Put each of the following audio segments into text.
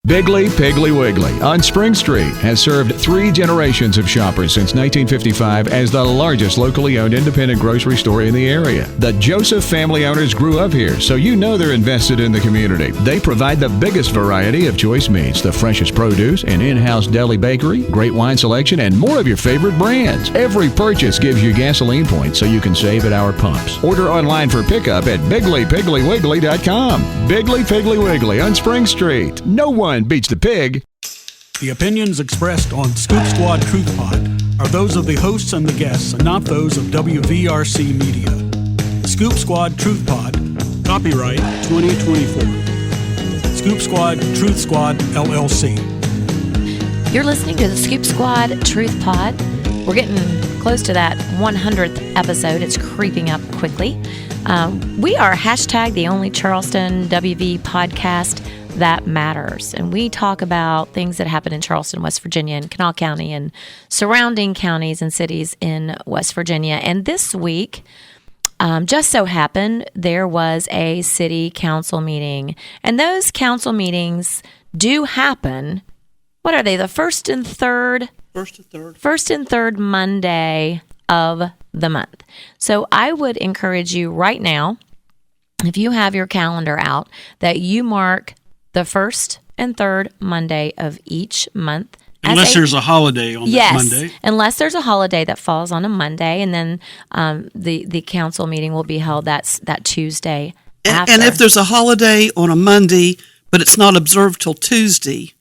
Biggly Piggly Wiggly on Spring Street has served 3 generations of shoppers since 1955 as the largest locally owned independent grocery store in the area. The Joseph family owners grew up here, so you know they're invested in the community. They provide the biggest variety of choice meats, the freshest produce, an in-house deli bakery, great wine selection, and more of your favorite brands. Every purchase gives you gasoline points so you can save at our pumps. Order online for pickup at bigglypigglywiggly.com. Biggly Piggly Wiggly on Spring Street. No one beats the pig. The opinions expressed on Scoop Squad Truth Pod are those of the hosts and the guests and not those of WVRC Media. The Scoop Squad Truth Pod, copyright 2024. Scoop Squad Truth Squad, LLC. You're listening to the Scoop Squad Truth Pod. We're getting close to that 100th episode. It's creeping up quickly. We are hashtag the only Charleston WV podcast that matters. And we talk about things that happen in Charleston, West Virginia, and Kanawha County, and surrounding counties and cities in West Virginia. And this week, just so happened, there was a city council meeting. And those council meetings do happen. What are they? The first and third Monday of the month. So I would encourage you right now, if you have your calendar out, that you mark the first and third Monday of each month. Unless there's a holiday on that Monday. Yes, unless there's a holiday that falls on a Monday, and then the council meeting will be held that Tuesday after. And if there's a holiday on a Monday, but it's not observed till Tuesday,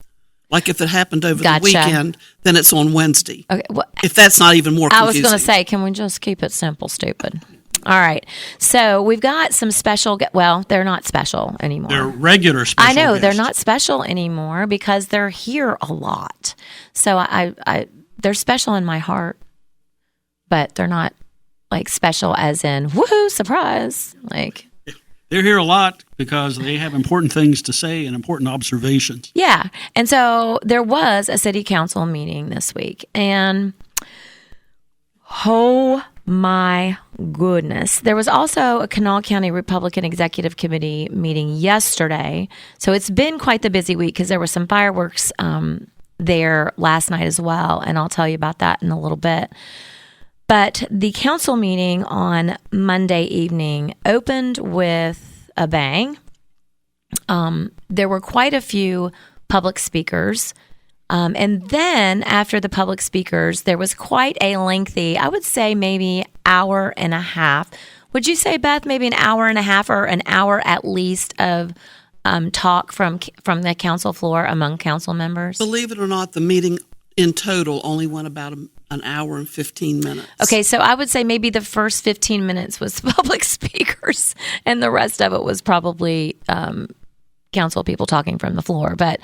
like if it happened over the weekend, then it's on Wednesday. Okay, well, if that's not even more confusing. I was going to say, can we just keep it simple, stupid? All right. So we've got some special, well, they're not special anymore. They're regular special I know, guests. They're not special anymore because they're here a lot. So they're special in my heart, but they're not like special as in, woohoo, surprise. Like, they're here a lot because they have important things to say and important observations. Yeah. And so there was a city council meeting this week, and my goodness. There was also a Kanawha County Republican Executive Committee meeting yesterday. So it's been quite the busy week because there were some fireworks there last night as well. And I'll tell you about that in a little bit. But the council meeting on Monday evening opened with a bang. There were quite a few public speakers. And then after the public speakers, there was quite a lengthy, I would say maybe hour and a half. Would you say, Beth, maybe an hour and a half or an hour at least of talk from the council floor among council members? Believe it or not, the meeting in total only went about an hour and 15 minutes. Okay, so I would say maybe the first 15 minutes was public speakers and the rest of it was probably council people talking from the floor. But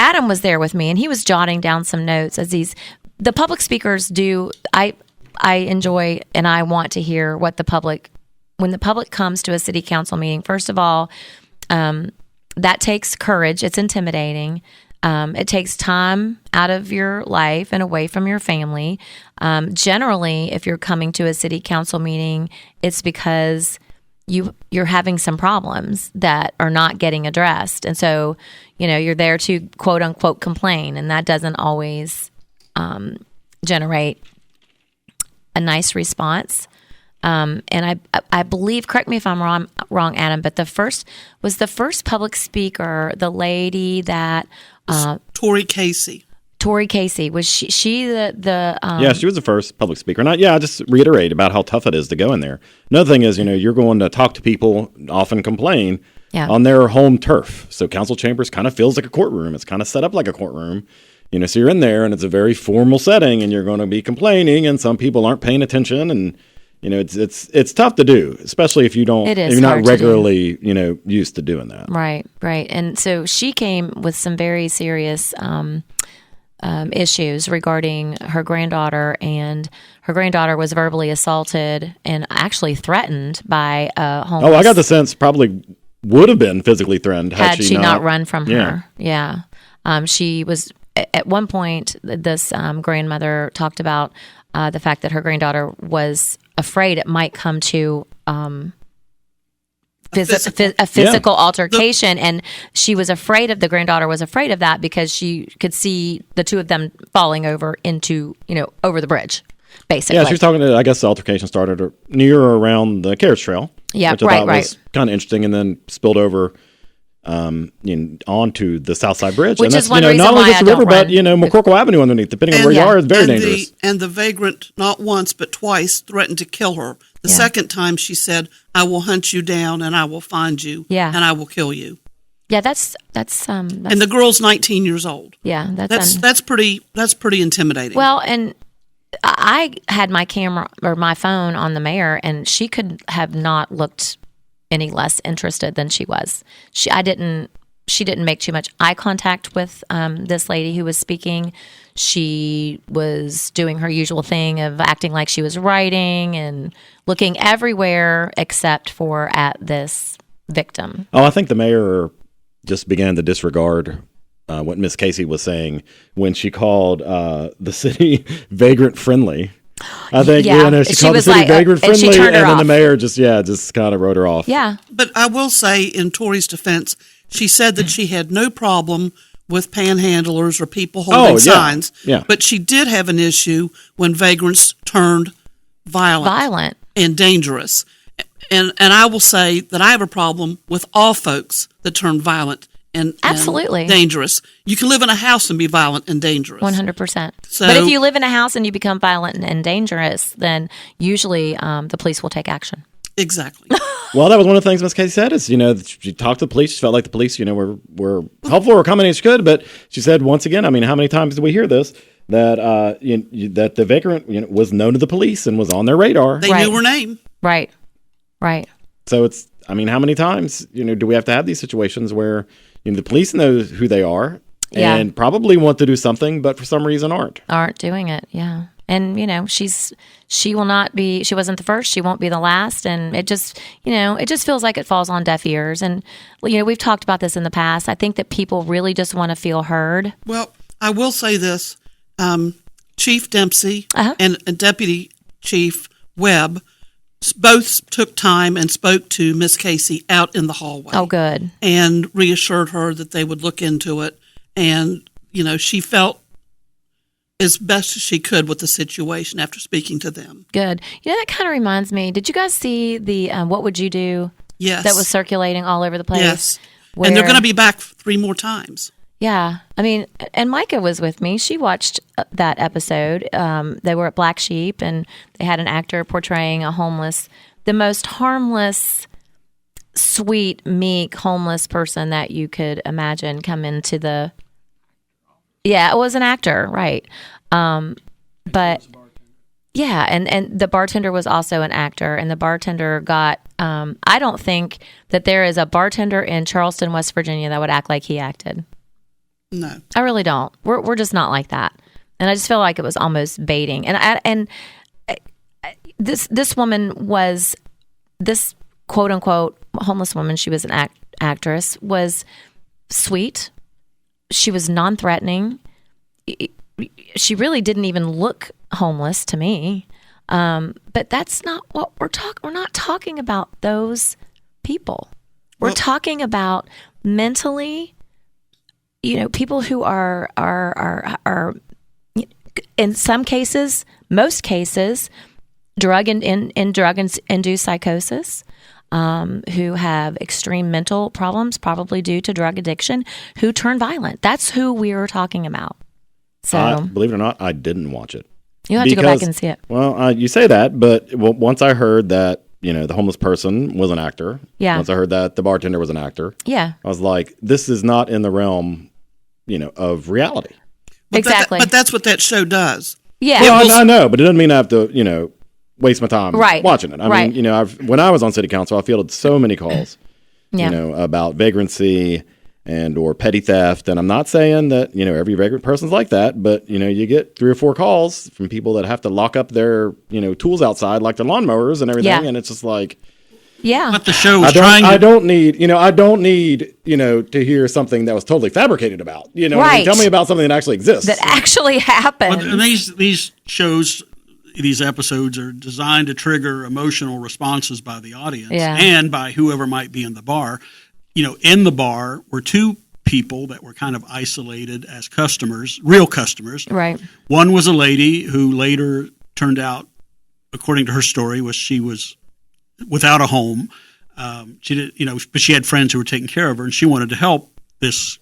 Adam was there with me, and he was jotting down some notes as the public speakers do. I enjoy and I want to hear what when the public comes to a city council meeting. First of all, that takes courage. It's intimidating. It takes time out of your life and away from your family. Generally, if you're coming to a city council meeting, it's because you're having some problems that are not getting addressed. And so, you're there to quote unquote complain, and that doesn't always generate a nice response. And I believe, correct me if I'm wrong, Adam, but the first public speaker, the lady that Tori Casey. Was she the Yeah, she was the first public speaker. And I just reiterate about how tough it is to go in there. Another thing is, you're going to talk to people, often complain on their home turf. So council chambers kind of feels like a courtroom. It's kind of set up like a courtroom. So you're in there and it's a very formal setting and you're going to be complaining and some people aren't paying attention and it's tough to do, especially if you're not regularly, used to doing that. Right. And so she came with some very serious issues regarding her granddaughter, and her granddaughter was verbally assaulted and actually threatened by a homeless. Oh, I got the sense probably would have been physically threatened had she not run from her. Yeah. She was at one point. This grandmother talked about the fact that her granddaughter was afraid it might come to physical altercation, and she was afraid of, the granddaughter was afraid of that because she could see the two of them falling over into, over the bridge, basically. Yeah, she was talking to, I guess the altercation started near or around the carriage trail. Yeah, which I thought was kind of interesting, and then spilled over onto the Southside Bridge. Which and that's, is one reason not only why just the river, but, McCorkle Avenue underneath, depending on where you are, is very dangerous. And the vagrant, not once, but twice, threatened to kill her. The second time she said, "I will hunt you down and I will find you and I will kill you." Yeah, that's and the girl's 19 years old. Yeah, that's pretty intimidating. Well, and I had my camera or my phone on the mayor, and she could have not looked any less interested than she was. She didn't make too much eye contact with this lady who was speaking. She was doing her usual thing of acting like she was writing and looking everywhere except for at this victim. Oh, I think the mayor just began to disregard what Miss Casey was saying when she called the city vagrant friendly. I think she called the city vagrant friendly, and then the mayor just kind of wrote her off. Yeah, but I will say, in Tori's defense, she said that she had no problem with panhandlers or people holding signs. Yeah. But she did have an issue when vagrants turned violent and dangerous. And I will say that I have a problem with all folks that turn violent and dangerous. You can live in a house and be violent and dangerous. 100%. But if you live in a house and you become violent and dangerous, then usually the police will take action. Exactly. Well, that was one of the things Ms. Casey said is, she talked to the police. She felt like the police, were helpful or accommodating as could. But she said, once again, how many times do we hear this? That that the vagrant was known to the police and was on their radar. They knew her name. Right. So it's, how many times, do we have to have these situations where, the police know who they are and probably want to do something, but for some reason aren't doing it. Yeah. And, she will not be, she wasn't the first, she won't be the last. And it just feels like it falls on deaf ears. And, we've talked about this in the past. I think that people really just want to feel heard. Well, I will say this, Chief Dempsey and Deputy Chief Webb both took time and spoke to Miss Casey out in the hallway. Oh, good. And reassured her that they would look into it. And, she felt as best as she could with the situation after speaking to them. Good. That kind of reminds me, did you guys see the What Would You Do? Yes. That was circulating all over the place? Yes. And they're going to be back 3 more times. Yeah. And Micah was with me. She watched that episode. They were at Black Sheep, and they had an actor portraying the most harmless, sweet, meek, homeless person that you could imagine come into the... Yeah, it was an actor, right. But, yeah, and the bartender was also an actor, and the bartender got... I don't think that there is a bartender in Charleston, West Virginia that would act like he acted. No, I really don't. We're just not like that, and I just feel like it was almost baiting. And this woman was this quote unquote homeless woman. She was an actress. Was sweet. She was non-threatening. She really didn't even look homeless to me. But that's not what we're talking. We're not talking about those people. We're talking about mentally. People who are in some cases, most cases, drug-induced psychosis, who have extreme mental problems, probably due to drug addiction, who turn violent. That's who we are talking about. So, believe it or not, I didn't watch it. You have to go back and see it. Well, you say that, but once I heard that, the homeless person was an actor. Yeah. Once I heard that the bartender was an actor. Yeah. I was like, this is not in the realm, of reality. Exactly. But that's what that show does. Yeah. Well, I know, but it doesn't mean I have to, waste my time watching it. I mean, when I was on city council, I fielded so many calls, about vagrancy and or petty theft. And I'm not saying that, every vagrant person's like that, but, you get 3 or 4 calls from people that have to lock up their, tools outside, like their lawnmowers and everything. Yeah. And it's just like, yeah. But the show was I don't need to hear something that was totally fabricated about, Right. Tell me about something that actually exists. That actually happened. But these shows, these episodes are designed to trigger emotional responses by the audience and by whoever might be in the bar. In the bar were two people that were kind of isolated as customers, real customers. Right. One was a lady who later turned out, according to her story, she was without a home. She did, but she had friends who were taking care of her, and she wanted to help this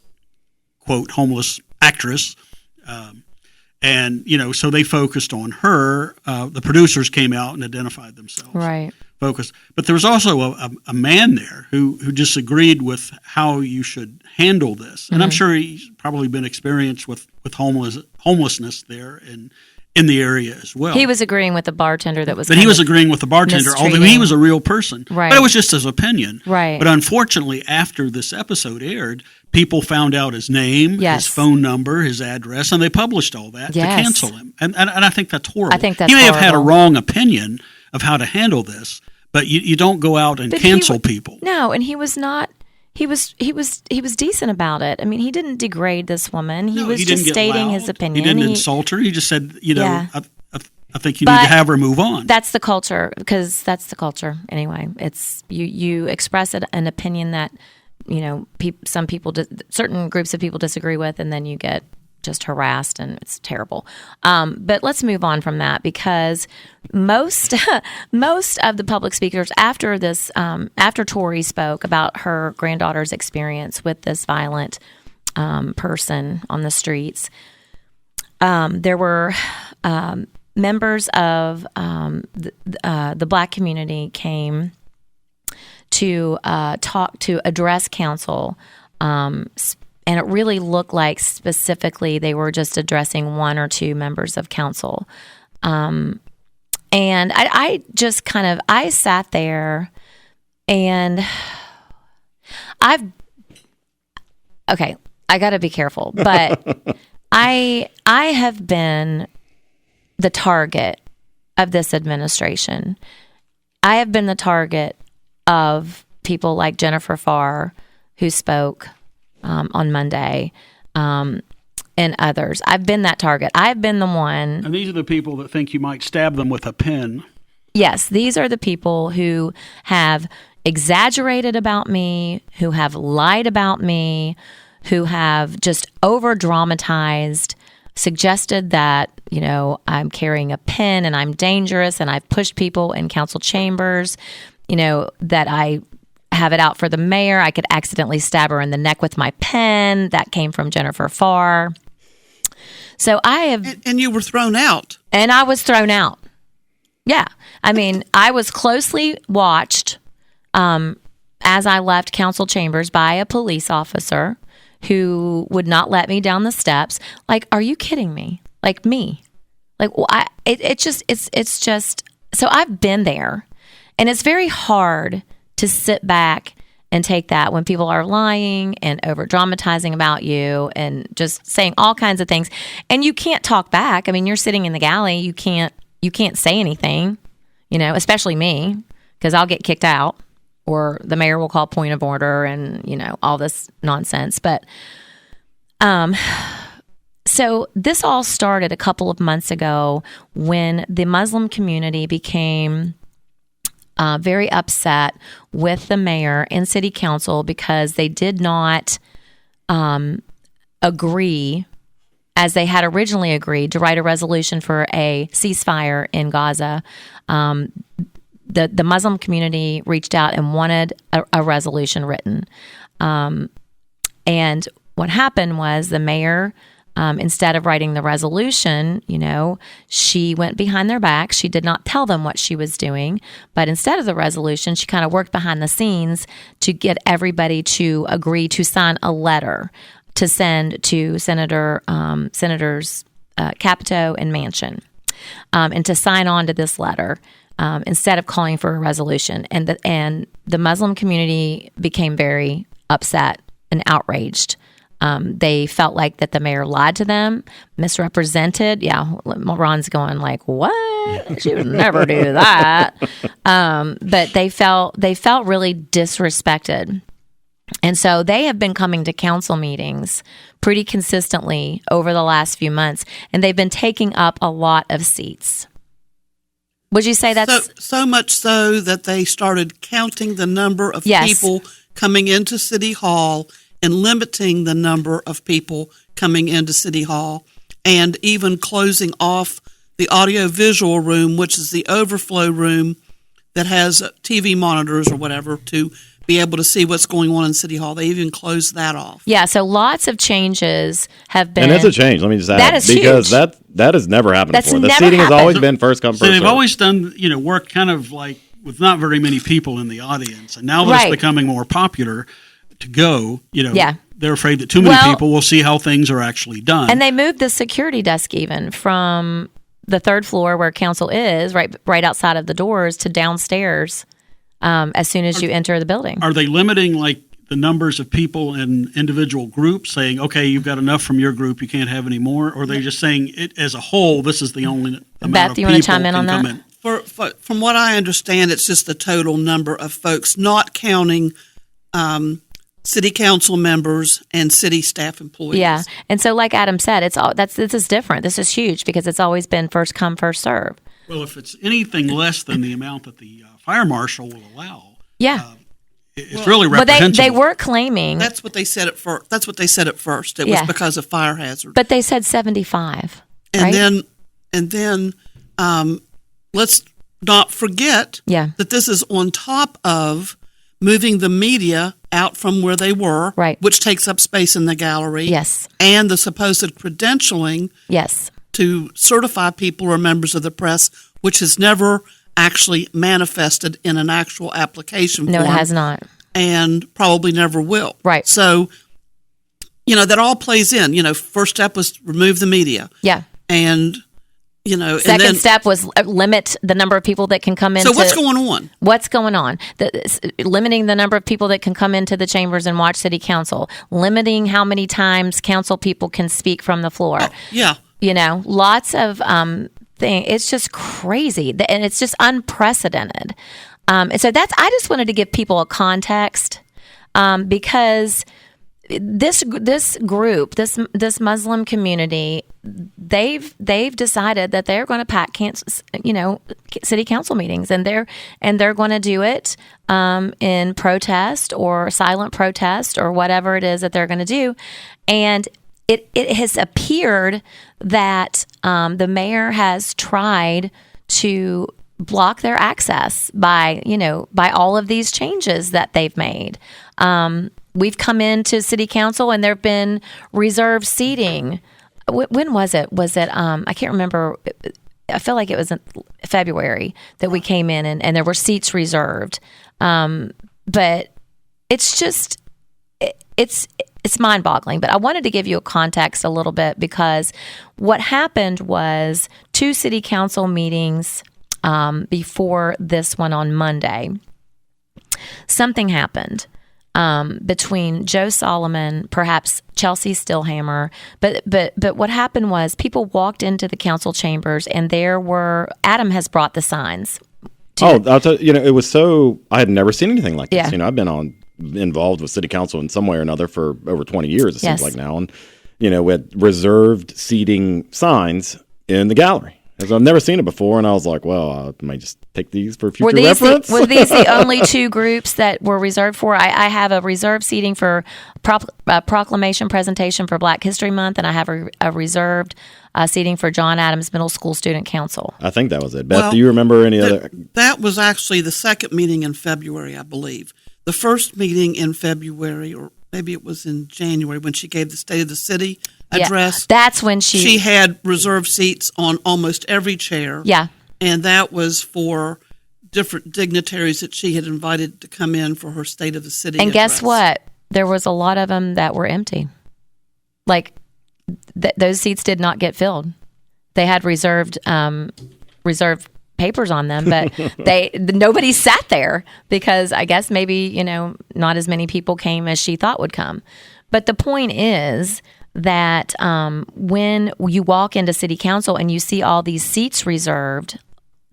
quote homeless actress. So they focused on her. The producers came out and identified themselves. Right. Focused. But there was also a man there who disagreed with how you should handle this. And I'm sure he's probably been experienced with homelessness there in the area as well. He was agreeing with the bartender that was. But he was agreeing with the bartender, although he was a real person. Right. But it was just his opinion. Right. But unfortunately, after this episode aired, people found out his name, his phone number, his address, and they published all that to cancel him. And I think that's horrible. I think that's he may horrible. have had a wrong opinion of how to handle this, but you don't go out and cancel people. No, and he was not. He was decent about it. I mean, he didn't degrade this woman. He was just stating his opinion. He didn't insult her. He just said, I think you need to have her move on. That's the culture, because that's the culture anyway. It's you express an opinion that certain groups of people disagree with, and then you get just harassed, and it's terrible. But let's move on from that, because most of the public speakers after this, after Tori spoke about her granddaughter's experience with this violent person on the streets, there were members of the Black community came to address council. And it really looked like specifically they were just addressing one or two members of council. And I just I sat there and I got to be careful, but I have been the target of this administration. I have been the target of people like Jennifer Farr, who spoke on Monday, and others. I've been that target. I've been the one. And these are the people that think you might stab them with a pen. Yes, these are the people who have exaggerated about me, who have lied about me, who have just over-dramatized, suggested that, I'm carrying a pen and I'm dangerous and I've pushed people in council chambers, that I have it out for the mayor. I could accidentally stab her in the neck with my pen. That came from Jennifer Farr. So I have... And you were thrown out. And I was thrown out. Yeah. I mean, I was closely watched as I left council chambers by a police officer who would not let me down the steps. Like, are you kidding me? Like me? Like, it's just... So I've been there. And it's very hard to sit back and take that when people are lying and over dramatizing about you and just saying all kinds of things, and you can't talk back. I mean, you're sitting in the galley, you can't say anything, especially me, because I'll get kicked out or the mayor will call point of order and all this nonsense. But so this all started a couple of months ago when the Muslim community became very upset with the mayor and city council because they did not agree, as they had originally agreed, to write a resolution for a ceasefire in Gaza. The Muslim community reached out and wanted a resolution written. And what happened was the mayor, instead of writing the resolution, she went behind their back. She did not tell them what she was doing, but instead of the resolution, she kind of worked behind the scenes to get everybody to agree to sign a letter to send to Senators Capito and Manchin, and to sign on to this letter instead of calling for a resolution. And the Muslim community became very upset and outraged. They felt like that the mayor lied to them, misrepresented. Yeah, Ron's going like, what? She would never do that. But they felt really disrespected. And so they have been coming to council meetings pretty consistently over the last few months, and they've been taking up a lot of seats. Would you say that's so much so that they started counting the number of people coming into City Hall and limiting the number of people coming into City Hall, and even closing off the audio-visual room, which is the overflow room that has TV monitors or whatever to be able to see what's going on in City Hall. They even closed that off. Yeah, so lots of changes have been. And it's a change. Let me just add that is because huge. that has never happened That's before. The never seating has happened. always been first come first So they've served. always done work kind of like with not very many people in the audience, and now that it's becoming more popular to go, they're afraid that too many people will see how things are actually done. And they moved the security desk even from the third floor where council is, right outside of the doors, to downstairs as soon as you enter the building. Are they limiting like the numbers of people in individual groups, saying, okay, you've got enough from your group, you can't have any more? Or are they just saying it as a whole, this is the only amount Beth, of you people want to chime in on can that? come in? From what I understand, it's just the total number of folks, not counting city council members and city staff employees. Yeah, and so like Adam said, this is different. This is huge because it's always been first come, first serve. Well, if it's anything less than the amount that the fire marshal will allow, it's really reprehensible. But they were claiming that's what they said at first. That's what they said at first. It was because of fire hazard. But they said 75. And then let's not forget that this is on top of moving the media out from where they were, which takes up space in the gallery. Yes. And the supposed credentialing to certify people or members of the press, which has never actually manifested in an actual application form. No, it has not. And probably never will. Right. So, that all plays in. First step was remove the media. Yeah. And, Second step was limit the number of people that can come into. So what's going on? What's going on? Limiting the number of people that can come into the chambers and watch city council. Limiting how many times council people can speak from the floor. Oh, yeah. Lots of things. It's just crazy. And it's just unprecedented. And so I just wanted to give people a context because this group, this Muslim community, they've decided that they're going to pack city council meetings, and they're going to do it in protest or silent protest or whatever it is that they're going to do, and it has appeared that the mayor has tried to block their access by all of these changes that they've made. We've come into city council and there have been reserved seating. When was it? Was it, I can't remember. I feel like it was in February that we came in and there were seats reserved. But it's just, it's mind-boggling. But I wanted to give you a context a little bit because what happened was 2 city council meetings before this one on Monday. Something happened. Between Joe Solomon, perhaps Chelsea Stillhammer, but what happened was people walked into the council chambers and Adam has brought the signs. I'll tell you, it was I had never seen anything like this. I've been involved with city council in some way or another for over 20 years, it seems like now. And, with reserved seating signs in the gallery. As I've never seen it before, and I was like, well, I might just take these for future reference. Were these the only 2 groups that were reserved for? I have a reserved seating for proclamation presentation for Black History Month, and I have a reserved seating for John Adams Middle School Student Council. I think that was it. Beth, do you remember any other? That was actually the second meeting in February, I believe. The first meeting in February, or maybe it was in January, when she gave the State of the City address. That's when she had reserved seats on almost every chair. Yeah. And that was for different dignitaries that she had invited to come in for her State of the City and address. Guess what? There was a lot of them that were empty. Like, those seats did not get filled. They had reserved papers on them, but nobody sat there because I guess maybe, not as many people came as she thought would come. But the point is that when you walk into city council and you see all these seats reserved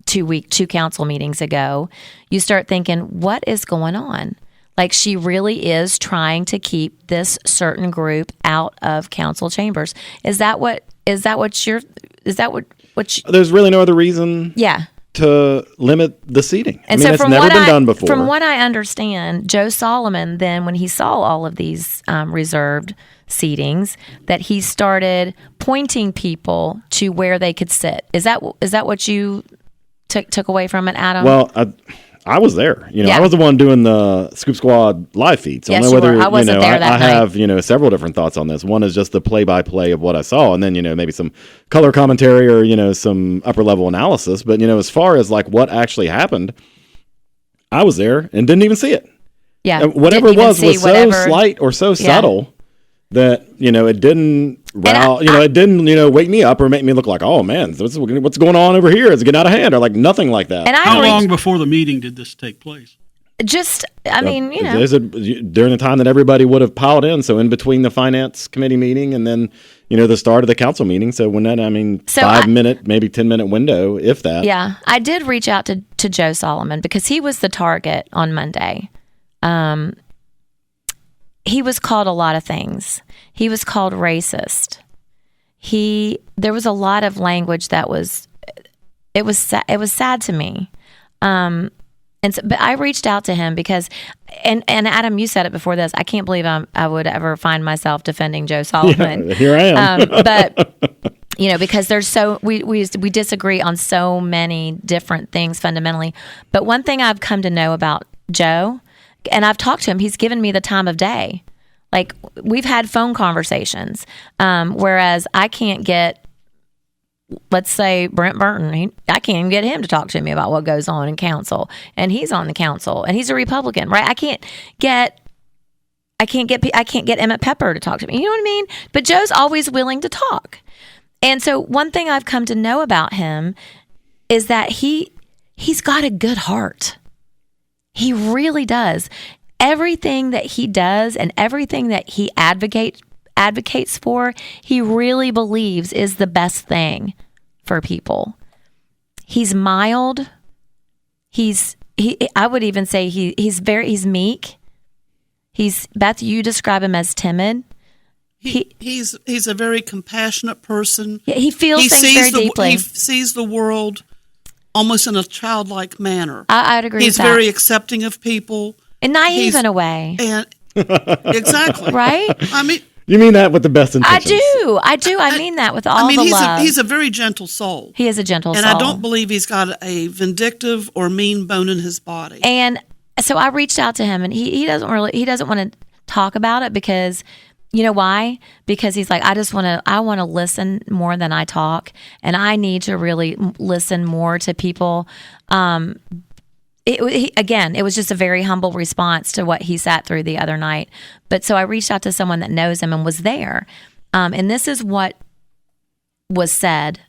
2 council meetings ago, you start thinking, what is going on? Like, she really is trying to keep this certain group out of council chambers. Is that what there's really no other reason? I to limit the seating. And I mean, so it's never been done before. From what I understand, Joe Solomon then, when he saw all of these reserved seatings, that he started pointing people to where they could sit. Is that what you took away from it, Adam? Well, I was there. I was the one doing the Scoop Squad live feed. So yes, I know whether I wasn't there that night. I have several different thoughts on this. One is just the play-by-play of what I saw, and then maybe some color commentary or some upper-level analysis. But as far as like what actually happened, I was there and didn't even see it. Yeah, and whatever it was so slight or so subtle that it didn't it didn't wake me up or make me look like, oh man, what's going on over here? It's getting out of hand, or like nothing like that. And how long before the meeting did this take place? During the time that everybody would have piled in, so in between the finance committee meeting and then the start of the council meeting. So when that 5-minute, maybe 10-minute window, if that. Yeah, I did reach out to Joe Solomon because he was the target on Monday. He was called a lot of things. He was called racist. There was a lot of language that was sad to me. But I reached out to him because, and Adam, you said it before this. I can't believe I would ever find myself defending Joe Solomon. Yeah, here I am. But because there's we disagree on so many different things fundamentally. But one thing I've come to know about Joe, and I've talked to him, he's given me the time of day. Like, we've had phone conversations, whereas I can't get, let's say, Brent Burton. I can't even get him to talk to me about what goes on in council, and he's on the council, and he's a Republican, right? I can't get Emmett Pepper to talk to me. You know what I mean? But Joe's always willing to talk. And so one thing I've come to know about him is that he's got a good heart. He really does. Everything that he does and everything that he advocates for, he really believes is the best thing for people. He's mild. I would even say he's meek. Beth, you describe him as timid. He's a very compassionate person. Yeah, he feels things very deeply. He sees the world almost in a childlike manner. I'd agree with that. He's very accepting of people. And naive in a way. And exactly. Right? I mean, you mean that with the best intentions. I do. I mean that with all the love. He's a very gentle soul. He is a gentle soul. And I don't believe he's got a vindictive or mean bone in his body. And so I reached out to him, and he doesn't want to talk about it because, you know why? Because he's like, I want to listen more than I talk, and I need to really listen more to people. It was just a very humble response to what he sat through the other night. But so I reached out to someone that knows him and was there. And this is what was said.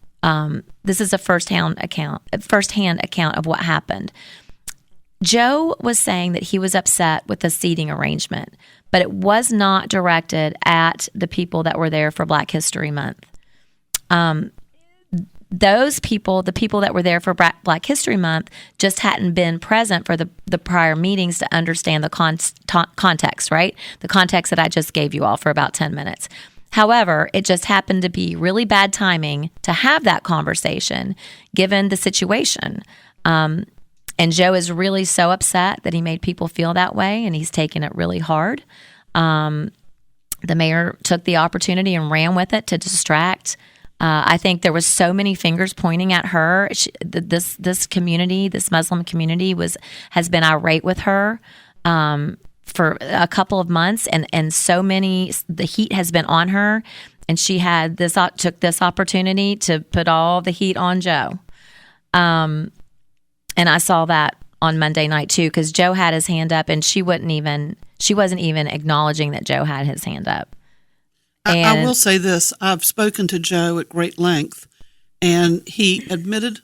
This is a firsthand account of what happened. Joe was saying that he was upset with the seating arrangement, but it was not directed at the people that were there for Black History Month. Those people, the people that were there for Black History Month, just hadn't been present for the prior meetings to understand the context, right? The context that I just gave you all for about 10 minutes. However, it just happened to be really bad timing to have that conversation given the situation. And Joe is really so upset that he made people feel that way, and he's taken it really hard. The mayor took the opportunity and ran with it to distract. I think there was so many fingers pointing at her. This community, this Muslim community, has been irate with her for a couple of months, and so many. The heat has been on her, and she took this opportunity to put all the heat on Joe. And I saw that on Monday night too, because Joe had his hand up, and she wasn't even acknowledging that Joe had his hand up. I will say this. I've spoken to Joe at great length, and he admitted,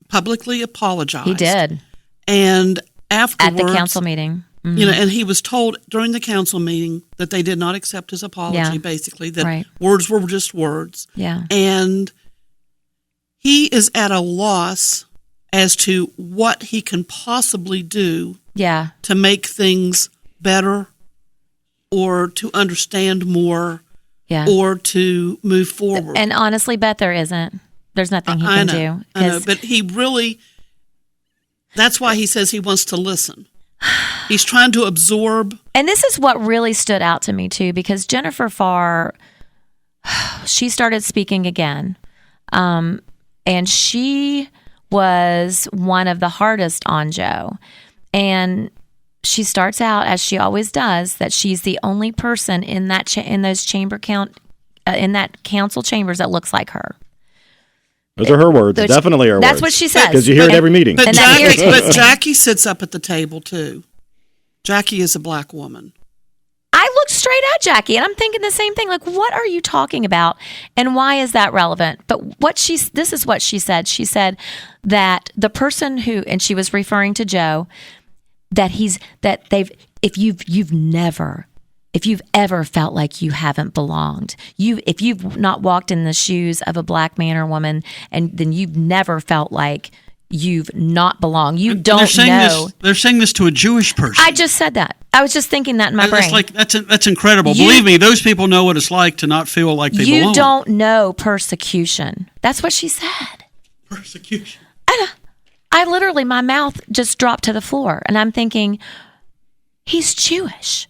publicly apologized. He did. And afterwards, at the council meeting. Mm-hmm. And he was told during the council meeting that they did not accept his apology, basically, that words were just words. Yeah. And he is at a loss as to what he can possibly do to make things better or to understand more or to move forward. And honestly, Beth, there isn't. There's nothing he can do. I know, but he really, that's why he says he wants to listen. He's trying to absorb. And this is what really stood out to me, too, because Jennifer Farr, she started speaking again. And she was one of the hardest on Joe. And she starts out, as she always does, that she's the only person in that in those in that council chambers that looks like her. Those are her words. Definitely her words. That's what she says. Because you hear it every meeting. But Jackie sits up at the table, too. Jackie is a black woman. I looked straight at Jackie, and I'm thinking the same thing. Like, what are you talking about, and why is that relevant? But this is what she said. She said that the person who, and she was referring to Joe, if you've ever felt like you haven't belonged, if you've not walked in the shoes of a black man or woman, and then you've never felt like you've not belonged. You don't know. They're saying this to a Jewish person. I just said that. I was just thinking that in my brain. That's incredible. Believe me, those people know what it's like to not feel like they belong. You don't know persecution. That's what she said. Persecution. I literally, my mouth just dropped to the floor, and I'm thinking, he's Jewish.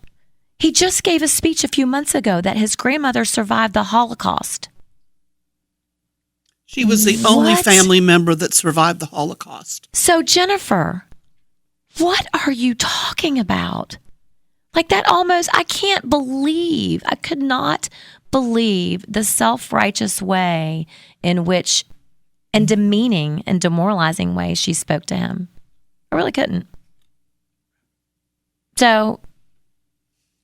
He just gave a speech a few months ago that his grandmother survived the Holocaust. She was the only family member that survived the Holocaust. So, Jennifer, what are you talking about? Like that almost, I could not believe the self-righteous way in which, and demeaning and demoralizing way she spoke to him. I really couldn't. So,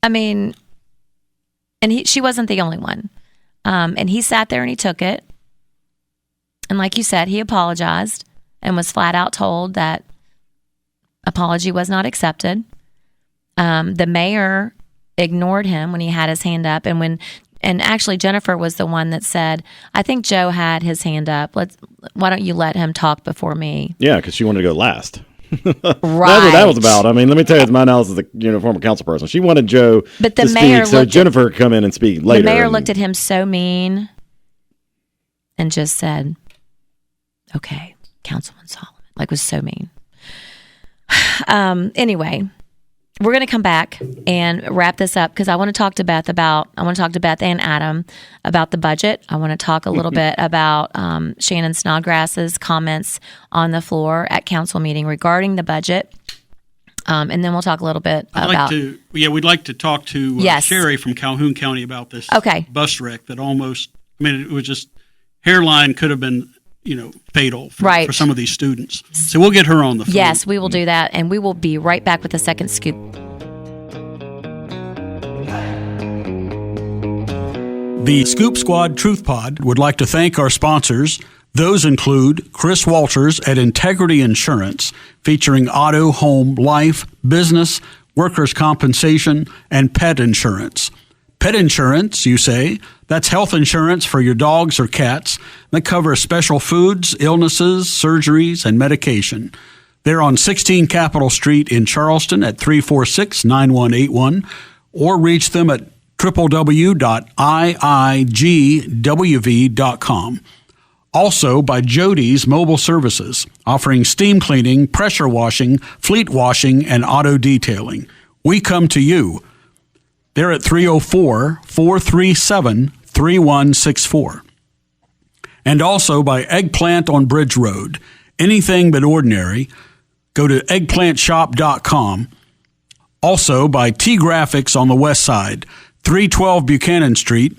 I mean, and she wasn't the only one. And he sat there and he took it. And like you said, he apologized and was flat out told that apology was not accepted. The mayor ignored him when he had his hand up. And actually Jennifer was the one that said, I think Joe had his hand up. Why don't you let him talk before me? Yeah, because she wanted to go last. Right. That's what that was about. I mean, let me tell you, it's my analysis as a former council person. She wanted Joe to speak, so Jennifer could come in and speak later. The mayor looked at him so mean and just said, okay, Councilman Solomon. Was so mean. Anyway, we're going to come back and wrap this up because I want to talk to Beth and Adam about the budget. I want to talk a little bit about Shannon Snodgrass's comments on the floor at council meeting regarding the budget. And then we'll talk a little bit we'd like to talk to Sherry from Calhoun County about this bus wreck that it was just, hairline could have been fatal for some of these students. So we'll get her on the phone. Yes, we will do that, and we will be right back with the second scoop. The Scoop Squad Truth Pod would like to thank our sponsors. Those include Chris Walters at Integrity Insurance, featuring auto, home, life, business, workers' compensation, and pet insurance. Pet insurance, you say? That's health insurance for your dogs or cats that covers special foods, illnesses, surgeries, and medication. They're on 16 Capitol Street in Charleston at 346-9181, or reach them at www.iigwv.com. Also by Jody's Mobile Services, offering steam cleaning, pressure washing, fleet washing, and auto detailing. We come to you. They're at 304-437-3164. And also by Eggplant on Bridge Road. Anything but ordinary. Go to eggplantshop.com. Also by T-Graphics on the west side, 312 Buchanan Street,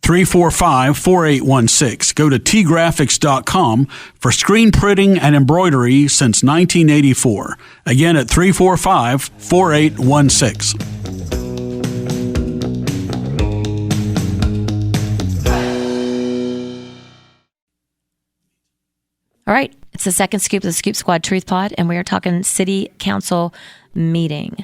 345-4816. Go to tgraphics.com for screen printing and embroidery since 1984. Again at 345-4816. All right, it's the second scoop of the Scoop Squad Truth Pod, and we are talking city council meeting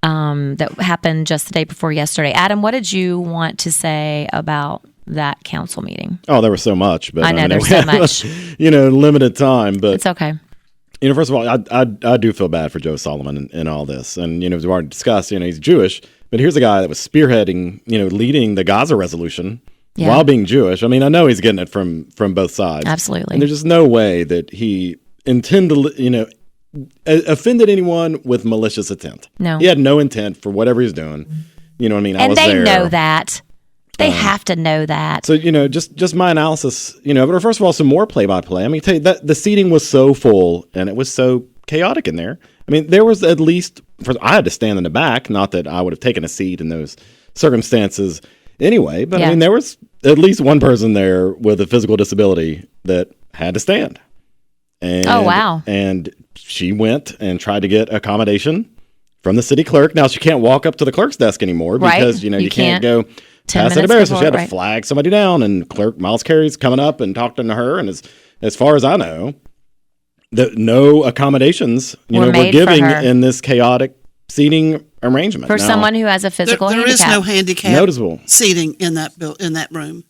that happened just the day before yesterday. Adam, what did you want to say about that council meeting? Oh, there was so much. But I know there's so much. Limited time. But it's okay. First of all, I do feel bad for Joe Solomon in all this. And, as we already discussed, he's Jewish. But here's a guy that was spearheading, leading the Gaza resolution while being Jewish. I mean, I know he's getting it from both sides. Absolutely. And there's just no way that he offended anyone with malicious intent. No. He had no intent for whatever he's doing. You know what I mean? And they know that. They have to know that. So, just my analysis, but first of all, some more play-by-play. I mean, tell you that the seating was so full and it was so chaotic in there. I mean, there was at least, I had to stand in the back, not that I would have taken a seat in those circumstances anyway, but I mean, there was at least one person there with a physical disability that had to stand. And, oh, wow. And she went and tried to get accommodation from the city clerk. Now, she can't walk up to the clerk's desk anymore because, you can't go past that barrier. So she had to flag somebody down, and Clerk Miles Carey's coming up and talking to her. And as far as I know, no accommodations were giving in this chaotic seating arrangement for someone who has a physical handicap. There is no handicap noticeable seating in that room.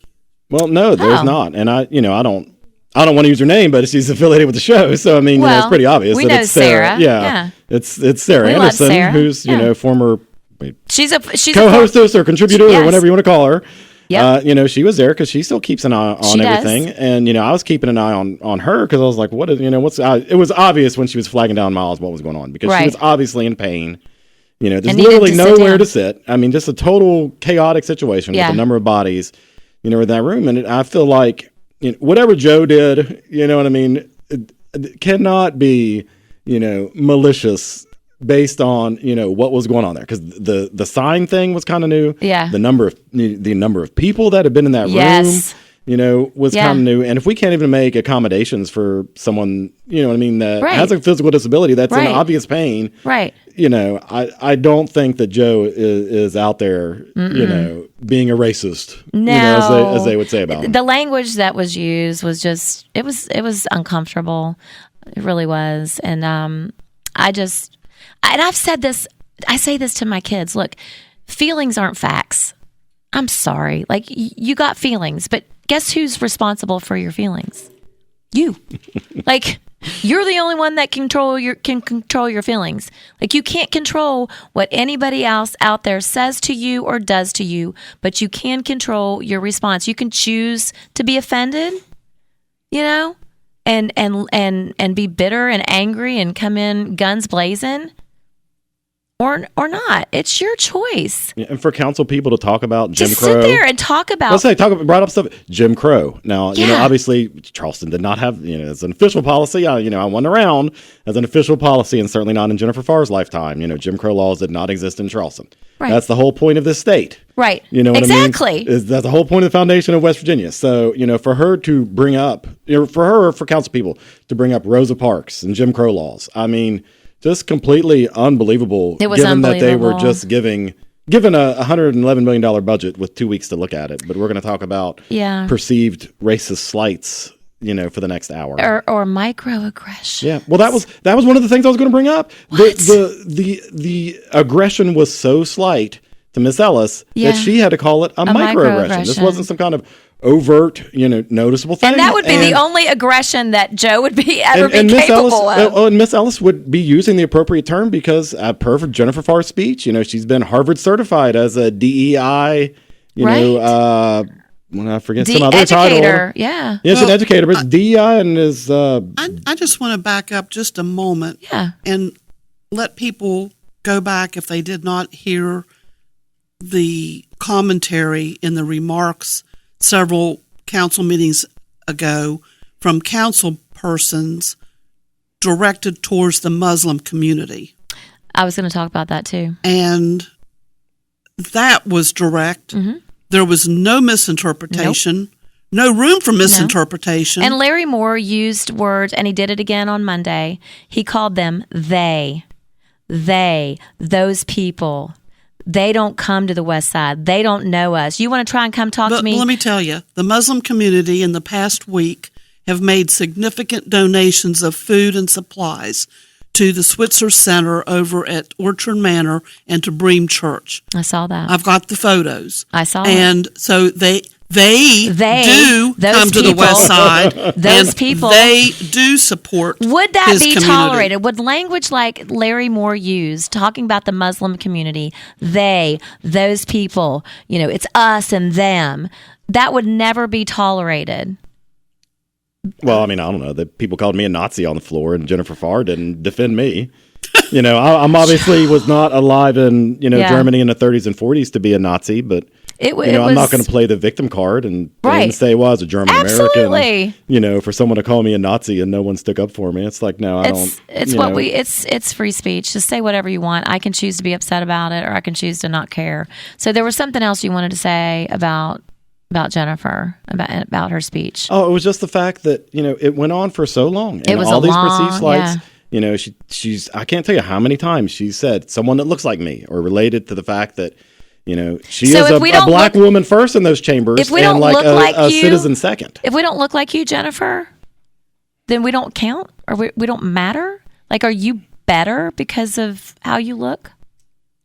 Well, no, there's not. And I don't want to use her name, but she's affiliated with the show, so I mean, it's pretty obvious. We that know it's Sarah. Yeah, it's Sarah Anderson, Sarah. who's former. She's co-hostess or contributor or whatever you want to call her. Yep. She was there because she still keeps an eye on everything, and I was keeping an eye on her because I was like, what is it was obvious when she was flagging down Miles what was going on because she was obviously in pain. There's literally nowhere to sit. I mean, just a total chaotic situation with a number of bodies, in that room, and I feel like whatever Joe did, you know what I mean, it cannot be malicious. Based on what was going on there, because the sign thing was kind of new. Yeah, the number of people that had been in that room, was kind of new. And if we can't even make accommodations for someone, that has a physical disability that's in obvious pain, I don't think that Joe is out there, being a racist, as they would say about him. The language that was used was just it was uncomfortable. It really was, and And I've said this, I say this to my kids, look, feelings aren't facts. I'm sorry. Like, you got feelings, but guess who's responsible for your feelings? You. Like, you're the only one that can control your feelings. Like, you can't control what anybody else out there says to you or does to you, but you can control your response. You can choose to be offended, and be bitter and angry and come in guns blazing. Or not. It's your choice. Yeah, and for council people to talk about Jim Crow. Sit there and talk about. Brought up stuff. Jim Crow. Now, obviously Charleston did not have, as an official policy. I went around as an official policy, and certainly not in Jennifer Farr's lifetime. Jim Crow laws did not exist in Charleston. Right. That's the whole point of this state. Right. You know what exactly. I mean? That's the whole point of the foundation of West Virginia. So, for her to bring up, for council people to bring up Rosa Parks and Jim Crow laws, I mean, just completely unbelievable. It was given that they were just given a $111 million budget with 2 weeks to look at it. But we're going to talk about perceived racist slights, for the next hour or microaggression. Yeah, well, that was one of the things I was going to bring up. The aggression was so slight to Miss Ellis that she had to call it a microaggression. This wasn't some kind of overt, noticeable thing. And that would be the only aggression that Joe would be capable of. And Miss Ellis would be using the appropriate term because, per Jennifer Farr's speech, she's been Harvard certified as a DEI, when I forget some other educator. title. Yeah. Yes, an educator, but DEI and is. I just want to back up just a moment. Yeah. And let people go back if they did not hear the commentary in the remarks several council meetings ago from council persons directed towards the Muslim community. I was going to talk about that too. And that was direct. Mm-hmm. There was no misinterpretation, no room for misinterpretation. No. And Larry Moore used words, and he did it again on Monday. He called them they, those people. They don't come to the West Side. They don't know us. You want to try and come talk to me? Let me tell you, the Muslim community in the past week have made significant donations of food and supplies to the Switzer Center over at Orchard Manor and to Bream Church. I saw that. I've got the photos. I saw and so they They do come to the West Side. Those people. They do support. Would that his be community. tolerated? Would language like Larry Moore used, talking about the Muslim community, those people, it's us and them, that would never be tolerated? Well, I don't know. The people called me a Nazi on the floor, and Jennifer Farr didn't defend me. I'm obviously was not alive in Germany in the 30s and 40s to be a Nazi, but I'm not going to play the victim card and say, well, I was a German American. For someone to call me a Nazi and no one stuck up for me, it's like, no, I don't. It's free speech. Just say whatever you want. I can choose to be upset about it, or I can choose to not care. So there was something else you wanted to say about Jennifer, about her speech. Oh, it was just the fact that it went on for so long. And it was all these long, perceived slights. Yeah. She's I can't tell you how many times she said someone that looks like me, or related to the fact that she is a black woman first in those chambers, if we don't and look like a you, citizen second. If we don't look like you, Jennifer, then we don't count, or we don't matter. Like, are you better because of how you look?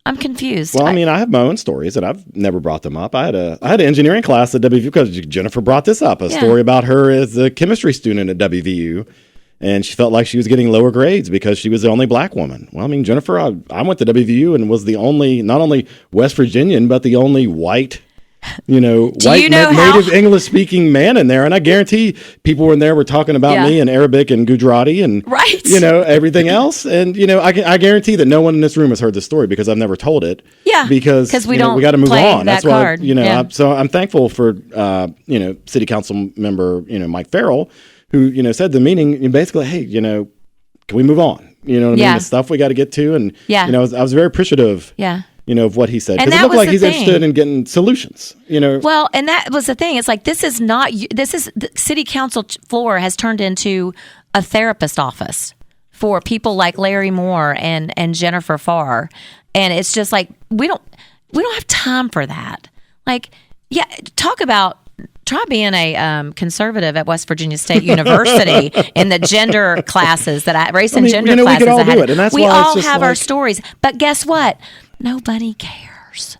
I'm confused. Well, I have my own stories, and I've never brought them up. I had an engineering class at WVU because Jennifer brought this up, a story about her as a chemistry student at WVU. And she felt like she was getting lower grades because she was the only black woman. Well, Jennifer, I went to WVU and was the only, not only West Virginian, but the only white, native English-speaking man in there. And I guarantee people in there were talking about me in Arabic and Gujarati and, everything else. And, I guarantee that no one in this room has heard this story because I've never told it. Yeah. Because we we got to move on. That's why, card. so I'm thankful for, City Council member, Mike Farrell, who, said the meeting, basically, hey, can we move on? You know what I mean? The stuff we got to get to. And, I was very appropriative, of what he said. Because it looked like he's interested in getting solutions, Well, and that was the thing. It's like, the city council floor has turned into a therapist office for people like Larry Moore and Jennifer Farr. And it's just like, we don't have time for that. Like, try being a conservative at West Virginia State University in the gender classes race and gender classes. We could all do it, and that's we why all it's just have our stories. But guess what? Nobody cares.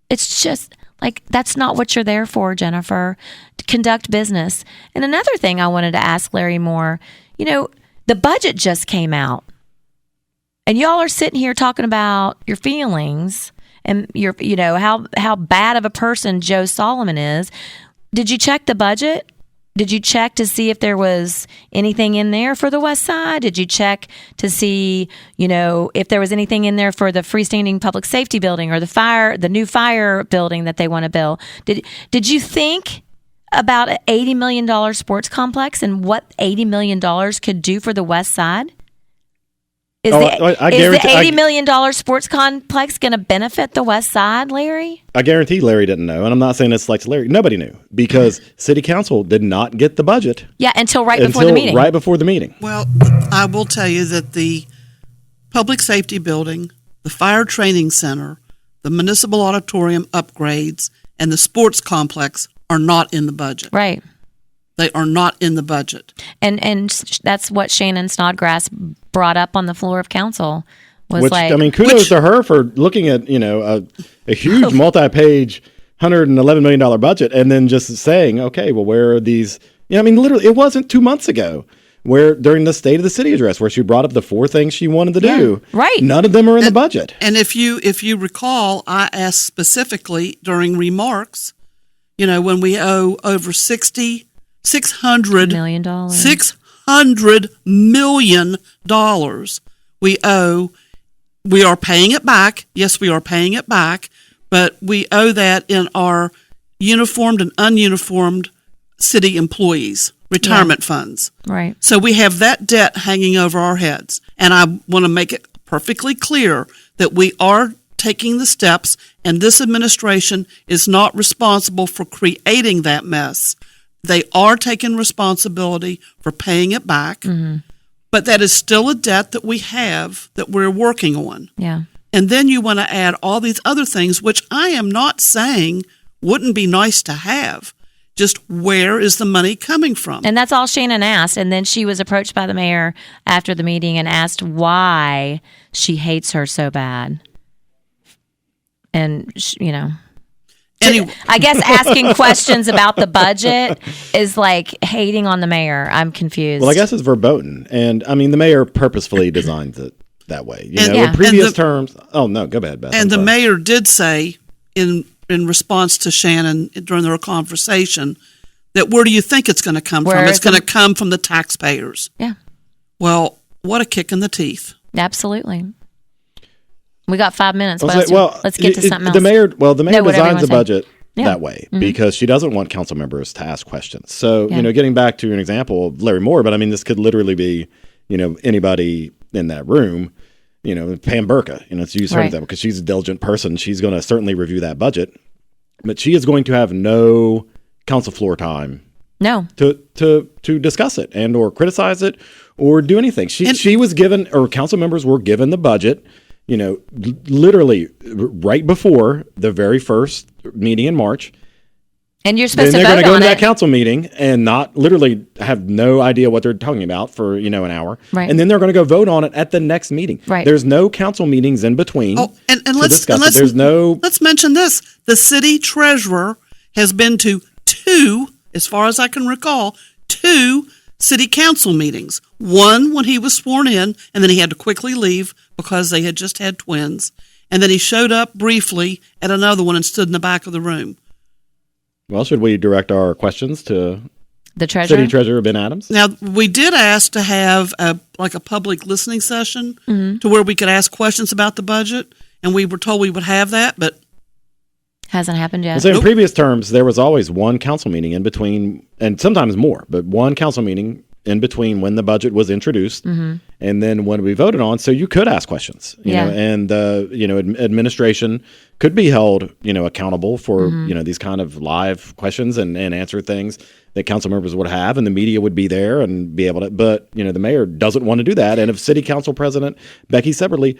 It's just like, that's not what you're there for, Jennifer. To conduct business. And another thing I wanted to ask Larry Moore, the budget just came out, and y'all are sitting here talking about your feelings and your, how bad of a person Joe Solomon is. Did you check the budget? Did you check to see if there was anything in there for the West Side? Did you check to see, if there was anything in there for the freestanding public safety building or the new fire building that they want to build? Did you think about an $80 million sports complex and what $80 million could do for the West Side? Is the $80 million sports complex going to benefit the West Side, Larry? I guarantee Larry didn't know, and I'm not saying this like Larry. Nobody knew because City Council did not get the budget. Yeah, until right before the meeting. Well, I will tell you that the public safety building, the fire training center, the municipal auditorium upgrades, and the sports complex are not in the budget. Right. They are not in the budget. And that's what Shannon Snodgrass brought up on the floor of council. Kudos to her for looking at, a huge multi-page $111 million budget and then just saying, okay, well, where are these? Literally, it wasn't 2 months ago where during the State of the City address where she brought up the 4 things she wanted to do. Right. None of them are in the budget. And if you recall, I asked specifically during remarks, when we owe over $600 million. $600 million we are paying it back. Yes, we are paying it back, but we owe that in our uniformed and ununiformed city employees' retirement funds. Right. So we have that debt hanging over our heads. And I want to make it perfectly clear that we are taking the steps, and this administration is not responsible for creating that mess. They are taking responsibility for paying it back, but that is still a debt that we have that we're working on. Yeah. And then you want to add all these other things, which I am not saying wouldn't be nice to have. Just where is the money coming from? And that's all Shannon asked. And then she was approached by the mayor after the meeting and asked why she hates her so bad. And, Anyway. I guess asking questions about the budget is like hating on the mayor. I'm confused. Well, I guess it's verboten. And I mean, the mayor purposefully designs it that way. In previous terms. Oh, no, go ahead, Beth. And the mayor did say in response to Shannon during their conversation that where do you think it's going to come from? It's going to come from the taxpayers. Yeah. Well, what a kick in the teeth. Absolutely. We got 5 minutes. Let's get to something else. The mayor designs the budget that way because she doesn't want council members to ask questions. So, getting back to an example of Larry Moore, but I mean, this could literally be, anybody in that room, Pam Burka, to use her example, because she's a diligent person. She's going to certainly review that budget, but she is going to have no council floor time. No. To discuss it and or criticize it or do anything. She was given, or council members were given the budget, literally right before the very first meeting in March. And you're supposed to vote on it. They're going to go into that council meeting and not literally have no idea what they're talking about for, an hour. Right. And then they're going to go vote on it at the next meeting. Right. There's no council meetings in between. Oh, let's mention this. The city treasurer has been to two, as far as I can recall, two city council meetings. One when he was sworn in, and then he had to quickly leave because they had just had twins. And then he showed up briefly at another one and stood in the back of the room. Well, should we direct our questions to the treasurer? City Treasurer Ben Adams? Now, we did ask to have a public listening session to where we could ask questions about the budget, and we were told we would have that, but hasn't happened yet. So in previous terms, there was always one council meeting in between, and sometimes more, but one council meeting in between when the budget was introduced and then when we voted on. So you could ask questions, you know, and administration could be held, accountable for, these kind of live questions and answer things that council members would have, and the media would be there and be able to. But, the mayor doesn't want to do that. And if City Council President Becky Severly,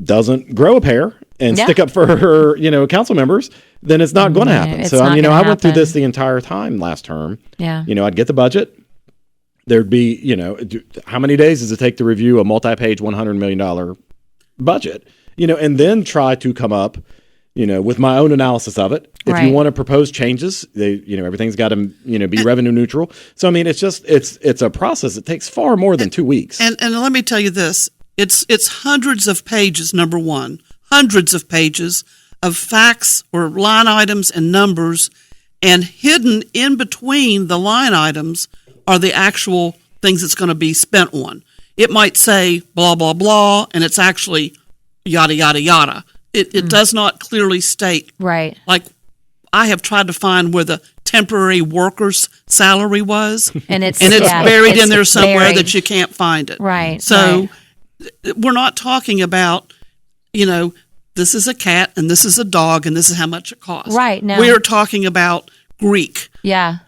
doesn't grow a pair and stick up for her, council members, then it's not going to happen. So, I went through this the entire time last term. Yeah. I'd get the budget. There'd be, how many days does it take to review a multi-page $100 million budget, and then try to come up, with my own analysis of it. If you want to propose changes, everything's got to, be revenue neutral. So, it's just, it's a process. It takes far more than 2 weeks. And let me tell you this, it's hundreds of pages, number one, hundreds of pages of facts or line items and numbers, and hidden in between the line items are the actual things it's going to be spent on. It might say blah, blah, blah, and it's actually yada, yada, yada. It does not clearly state. Right. Like, I have tried to find where the temporary worker's salary was. And it's buried in there somewhere that you can't find it. Right. So we're not talking about, this is a cat and this is a dog and this is how much it costs. Right. No. We are talking about Greek. Yeah.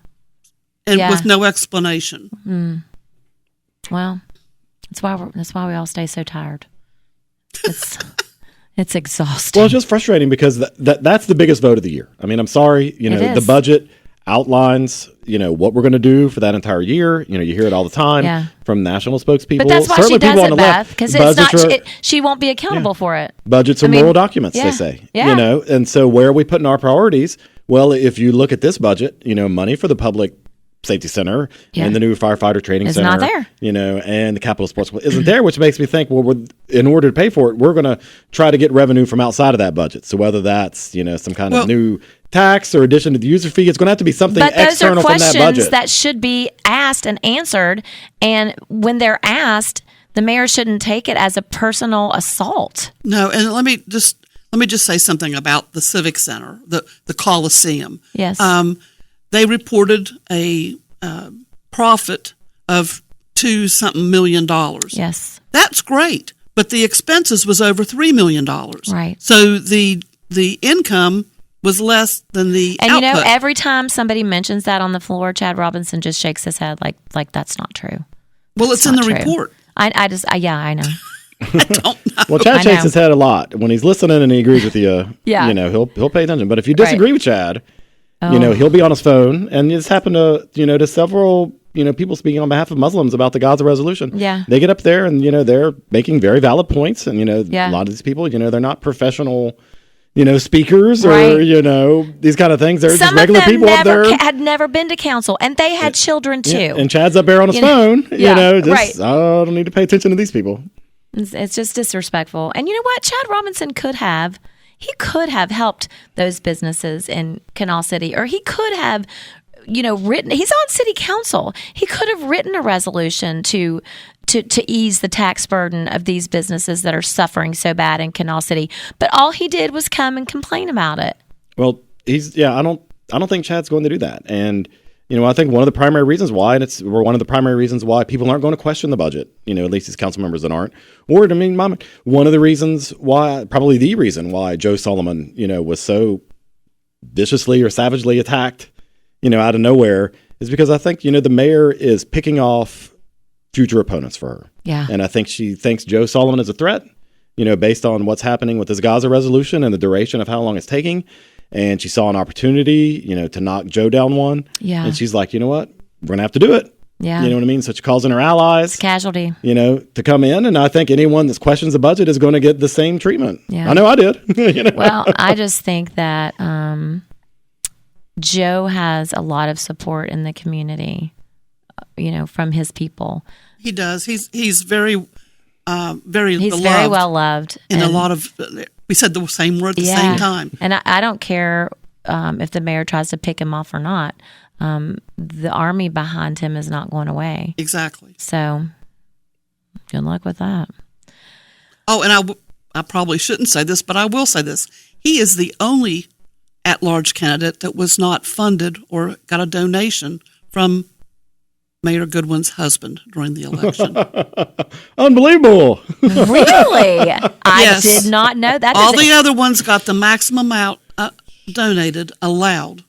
And with no explanation. Well, that's why we all stay so tired. It's exhausting. Well, it's just frustrating because that's the biggest vote of the year. I'm sorry, the budget outlines, what we're going to do for that entire year. You hear it all the time from national spokespeople. But that's why certainly she does people on it, the Beth, because it's not. She won't be accountable Yeah. for it. Budgets are moral documents, they say. Yeah. And so where are we putting our priorities? Well, if you look at this budget, money for the public safety center and the new firefighter training center, not there. And the Capitol Sports isn't there, which makes me think, well, in order to pay for it, we're going to try to get revenue from outside of that budget. So whether that's, some kind of new tax or addition to the user fee, it's going to have to be something external from that budget. But those are questions that should be asked and answered. And when they're asked, the mayor shouldn't take it as a personal assault. No, and let me just say something about the Civic Center, the Coliseum. Yes. They reported a profit of $2-something million. Yes. That's great, but the expenses was over $3 million. Right. So the income was less than the output. And every time somebody mentions that on the floor, Chad Robinson just shakes his head like that's not true. Well, it's in the report. I know. I don't know. Well, Chad shakes his head a lot when he's listening and he agrees with you. He'll pay attention. But if you disagree with Chad, he'll be on his phone. And this happened to several people speaking on behalf of Muslims about the Gaza resolution. Yeah, they get up there and they're making very valid points. And a lot of these people, they're not professional speakers or, these kind of things. They're just regular people up there. Had never been to council, and they had children too. Yeah. And Chad's up there on his phone, right. I don't need to pay attention to these people. It's just disrespectful. And you know what? Chad Robinson could have helped those businesses in Canal City, or he could have, written. He's on city council. He could have written a resolution to ease the tax burden of these businesses that are suffering so bad in Canal City. But all he did was come and complain about it. Well, I don't think Chad's going to do that. And, I think one of the primary reasons why, and one of the primary reasons why people aren't going to question the budget, at least these council members that aren't, or one of the reasons why, probably the reason why Joe Solomon, was so viciously or savagely attacked, out of nowhere is because I think, the mayor is picking off future opponents for her. Yeah. And I think she thinks Joe Solomon is a threat, based on what's happening with this Gaza resolution and the duration of how long it's taking. And she saw an opportunity, to knock Joe down one. Yeah. And she's like, you know what? We're going to have to do it. Yeah. You know what I mean? So she calls in her allies. It's casualty. To come in. And I think anyone that questions the budget is going to get the same treatment. Yeah. I know I did. Well, I just think that Joe has a lot of support in the community, from his people. He does. He's very He's beloved very well loved. And a lot of, we said the same word at the same time. And I don't care if the mayor tries to pick him off or not. The army behind him is not going away. Exactly. So good luck with that. Oh, and I probably shouldn't say this, but I will say this. He is the only at-large candidate that was not funded or got a donation from Mayor Goodwin's husband during the election. Unbelievable. Really? I did not know that. All the other ones got the maximum amount donated allowed.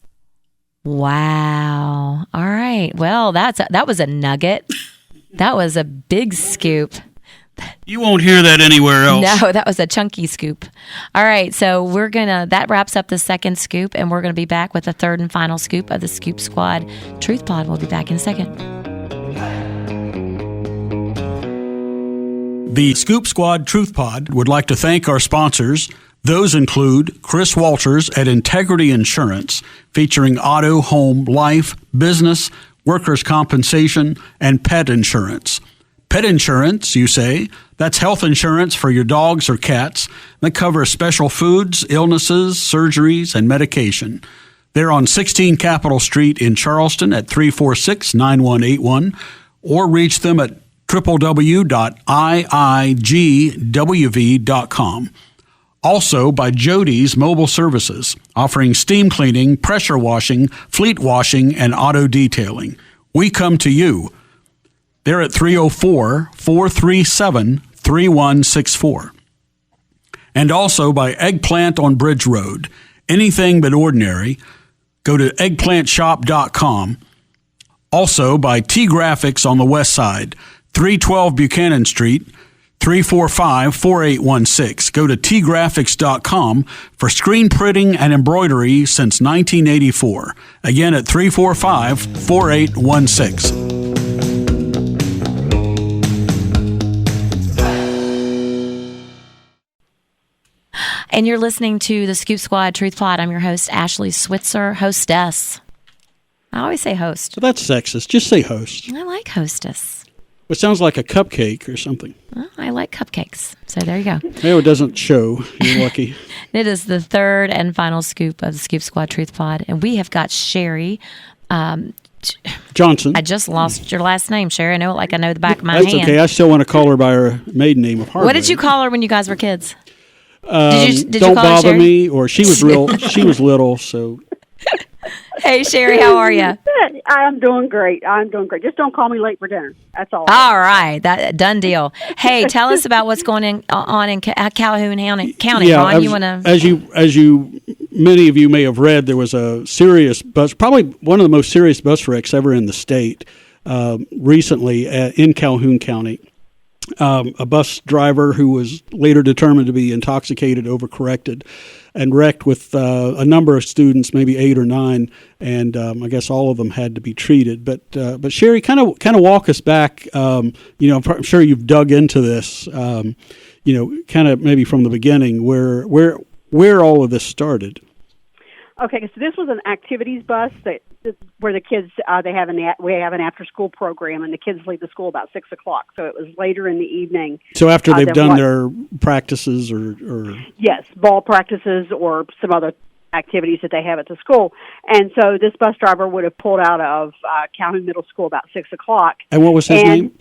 Wow. All right. Well, that was a nugget. That was a big scoop. You won't hear that anywhere else. No, that was a chunky scoop. All right, so that wraps up the second scoop, and we're going to be back with the third and final scoop of the Scoop Squad Truth Pod. We'll be back in a second. The Scoop Squad Truth Pod would like to thank our sponsors. Those include Chris Walters at Integrity Insurance, featuring auto, home, life, business, workers' compensation, and pet insurance. Pet insurance, you say? That's health insurance for your dogs or cats that covers special foods, illnesses, surgeries, and medication. They're on 16 Capitol Street in Charleston at 346-9181, or reach them at www.iigwv.com. Also by Jody's Mobile Services, offering steam cleaning, pressure washing, fleet washing, and auto detailing. We come to you. They're at 304-437-3164. And also by Eggplant on Bridge Road. Anything but ordinary. Go to eggplantshop.com. Also by T-Graphics on the west side, 312 Buchanan Street, 345-4816. Go to tgraphics.com for screen printing and embroidery since 1984. Again at 345-4816. And you're listening to the Scoop Squad Truth Pod. I'm your host, Ashley Switzer, hostess. I always say host. Well, that's sexist. Just say host. I like hostess. It sounds like a cupcake or something. Well, I like cupcakes. So there you go. No, it doesn't show. You're lucky. It is the third and final scoop of the Scoop Squad Truth Pod. And we have got Sherry Johnson. I just lost your last name, Sherry. I know it like I know the back of my That's hand. okay. I still want to call her by her maiden name of Harvey. What did you call her when you guys were kids? Did you call bother her me, or she was little, so. Hey, Sherry, how are you? I'm doing great. Just don't call me late for dinner. That's all. All right. That done deal. Hey, tell us about what's going on in Calhoun County. Yeah, Ron, you want to? As you, many of you may have read, there was a serious bus, probably one of the most serious bus wrecks ever in the state recently in Calhoun County. A bus driver who was later determined to be intoxicated, overcorrected, and wrecked with a number of students, maybe 8 or 9, and I guess all of them had to be treated. But Sherry, kind of walk us back. I'm sure you've dug into this. Kind of maybe from the beginning. Where where all of this started. Okay, so this was an activities bus where the kids we have an after school program, and the kids leave the school about 6 o'clock. So it was later in the evening. So after they've done their practices or yes, ball practices or some other activities that they have at the school. And so this bus driver would have pulled out of Calhoun Middle School about 6 o'clock. And what was his name?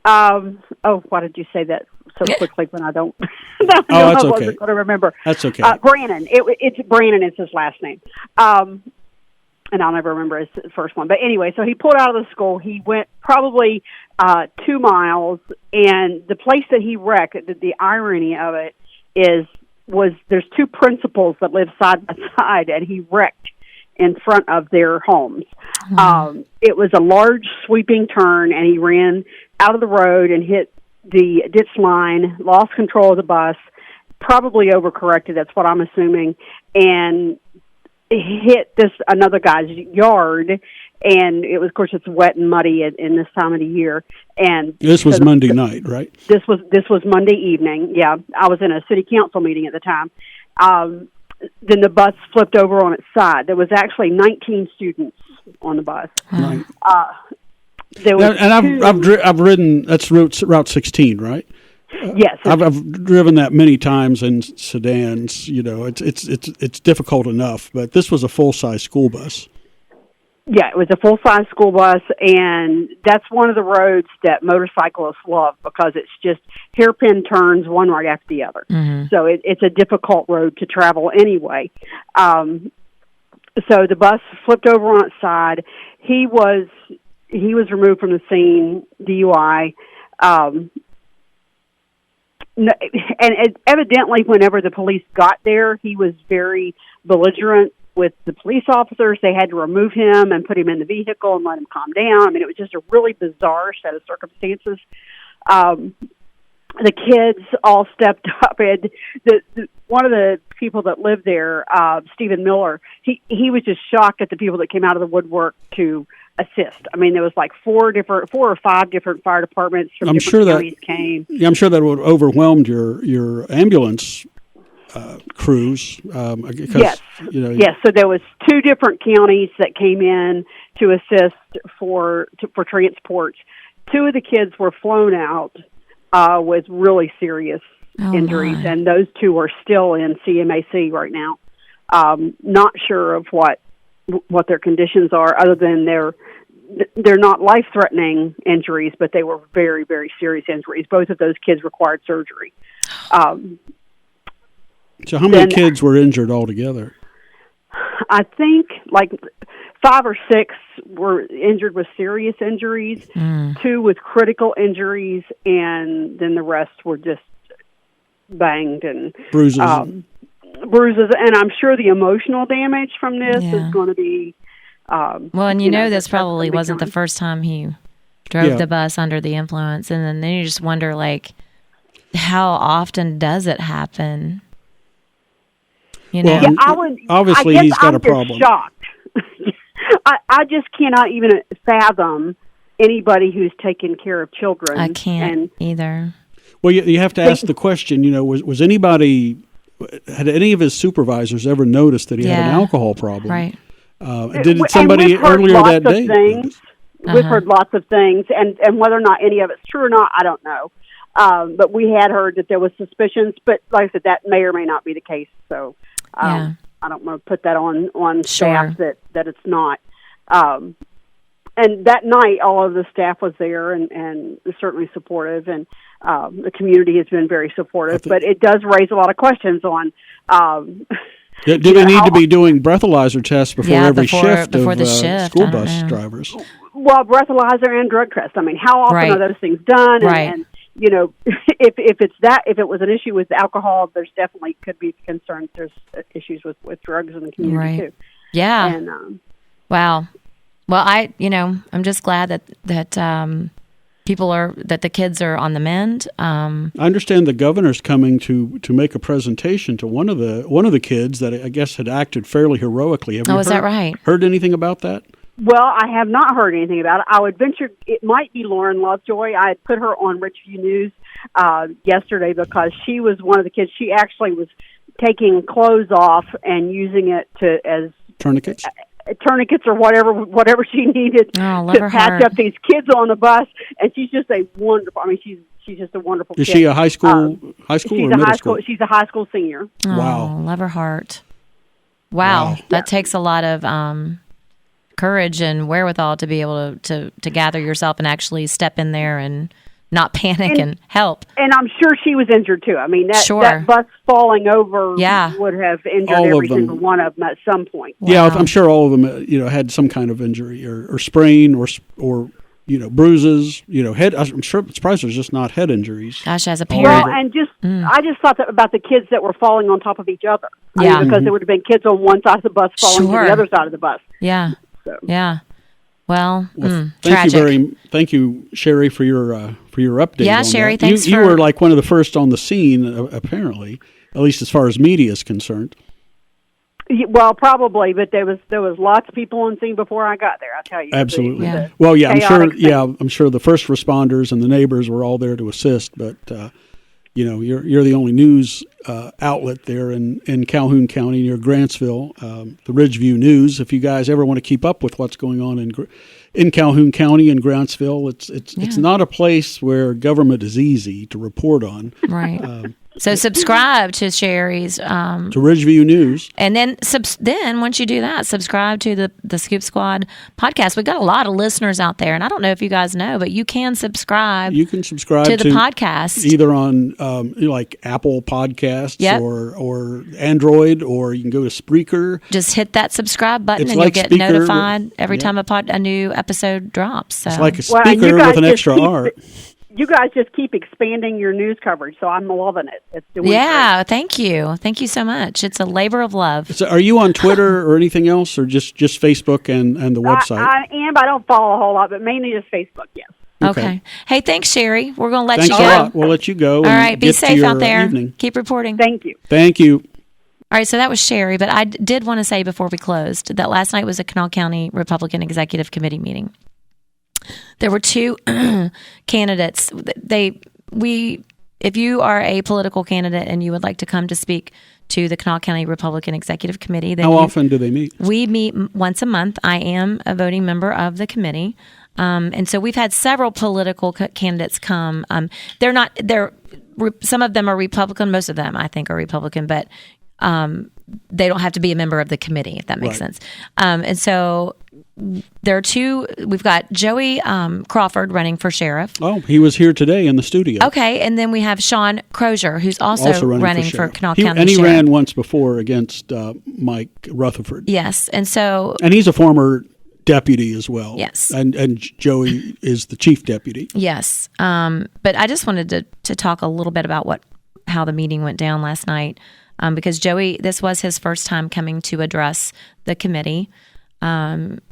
Why did you say that so quickly when I don't? That's I okay. wasn't going to remember. That's okay. Brannon. It's Brannon. It's his last name. And I'll never remember his first one. But anyway, so he pulled out of the school. He went probably 2 miles, and the place that he wrecked. The irony of it was there's 2 principals that live side by side, and he wrecked in front of their homes. It was a large sweeping turn, and he ran out of the road and hit the ditch line, lost control of the bus, probably overcorrected, that's what I'm assuming, and hit another guy's yard. And it was, of course, it's wet and muddy in this time of the year. And this was Monday night, right? This was Monday evening. Yeah, I was in a city council meeting at the time. Then the bus flipped over on its side. There was actually 19 students on the bus. Right. And I've ridden. That's Route 16, right? Yes, I've driven that many times in sedans. You know, it's difficult enough, but this was a full-size school bus. Yeah, it was a full-size school bus, and that's one of the roads that motorcyclists love because it's just hairpin turns one right after the other. Mm-hmm. So it's a difficult road to travel anyway. So the bus flipped over on its side. He was removed from the scene, DUI. And evidently, whenever the police got there, he was very belligerent with the police officers. They had to remove him and put him in the vehicle and let him calm down. I mean, it was just a really bizarre set of circumstances. The kids all stepped up, and one of the people that lived there, Stephen Miller, he was just shocked at the people that came out of the woodwork to assist. I mean, there was like 4 or 5 different fire departments from different counties came. Yeah, I'm sure that would have overwhelmed your ambulance crews. Yes. Yes. So there was 2 different counties that came in to assist for transport. 2 of the kids were flown out with really serious injuries, and those 2 are still in CMAC right now. Not sure of what their conditions are, other than they're not life-threatening injuries, but they were very, very serious injuries. Both of those kids required surgery. So how many kids were injured altogether? I think like 5 or 6 were injured with serious injuries, 2 with critical injuries, and then the rest were just banged and bruises. And I'm sure the emotional damage from this is going to be... well, and this probably wasn't the first time he drove the bus under the influence, and then you just wonder, like, how often does it happen? Well, obviously he's got a problem. Shocked. I just cannot even fathom anybody who's taken care of children. I can't either. Well, you have to ask the question. Was anybody? Had any of his supervisors ever noticed that he had an alcohol problem? Right. Did somebody earlier that day? We've heard lots of things, and whether or not any of it's true or not, I don't know. But we had heard that there was suspicions, but like I said, that may or may not be the case. So I don't want to put that on staff that it's not. And that night, all of the staff was there and certainly supportive, and the community has been very supportive. But it does raise a lot of questions on. Do they need to be doing breathalyzer tests before every shift of shift, school bus drivers? Well, breathalyzer and drug tests. I mean, how often are those things done? And if it was an issue with alcohol, there's definitely could be concerns. There's issues with drugs in the community too. Yeah. And wow. Well, I'm just glad that the kids are on the mend. I understand the governor's coming to make a presentation to one of the kids that I guess had acted fairly heroically. Have you is that right? Heard anything about that? Well, I have not heard anything about it. I would venture it might be Lauren Lovejoy. I had put her on Richview News yesterday because she was one of the kids. She actually was taking clothes off and using it as tourniquets or whatever she needed to patch up these kids on the bus. And she's just a wonderful. I mean, she's just a wonderful. Is kid. she a high school? She's or middle school? She's a high school senior. Wow, love her heart. Wow. That takes a lot of courage and wherewithal to be able to gather yourself and actually step in there and not panic and help. And I'm sure she was injured too. I mean, that bus falling over would have injured every single one of them at some point. Wow. Yeah, I'm sure all of them, had some kind of injury or sprain or bruises. Head. I'm surprised there's just not head injuries. Gosh, as a parent. Well, and I just thought that about the kids that were falling on top of each other. Because there would have been kids on one side of the bus falling to the other side of the bus. Yeah. So. Yeah. Well, thank you, Sherry, for your update. Yeah, Sherry, that. Thanks. You were like one of the first on the scene, apparently, at least as far as media is concerned. Well, probably, but there was lots of people on scene before I got there. I'll tell you. Absolutely. Well, I'm sure. Yeah, I'm sure the first responders and the neighbors were all there to assist, but you're the only news outlet there in Calhoun County near Grantsville, the Ridgeview News. If you guys ever want to keep up with what's going on in Calhoun County and Grantsville, it's not a place where government is easy to report on. Right. So subscribe to Sherry's to Ridgeview News, and then once you do that, subscribe to the Scoop Squad podcast. We've got a lot of listeners out there, and I don't know if you guys know, but you can subscribe. You can subscribe to the podcast either on like Apple Podcasts or Android, or you can go to Spreaker. Just hit that subscribe button, and you'll get notified every time a new episode drops. So. It's like a speaker with an extra R. You guys just keep expanding your news coverage, so I'm loving it. It's doing great. Thank you so much. It's a labor of love. So are you on Twitter or anything else, or just Facebook and the website? I am. I don't follow a whole lot, but mainly just Facebook. Yes. Okay. Hey, thanks, Sherry. We're going to let you go. Thanks a lot. We'll let you go. All right. Be safe out there. Evening. Keep reporting. Thank you. Thank you. All right, so that was Sherry, but I did want to say before we closed that last night was a Kanawha County Republican Executive Committee meeting. There were two candidates. If you are a political candidate and you would like to come to speak to the Kanawha County Republican Executive Committee, then how often do they meet? We meet once a month. I am a voting member of the committee, and so we've had several political candidates come. Some of them are Republican. Most of them, I think, are Republican, but they don't have to be a member of the committee, if that makes sense. And so there are two. We've got Joey Crawford running for sheriff. Oh, he was here today in the studio. Okay, and then we have Sean Crozier, who's also running for Kanawha County and he Sheriff. ran once before against Mike Rutherford. Yes, and he's a former deputy as well. Yes, and Joey is the chief deputy. Yes, but I just wanted to talk a little bit about how the meeting went down last night. Because Joey, this was his first time coming to address the committee.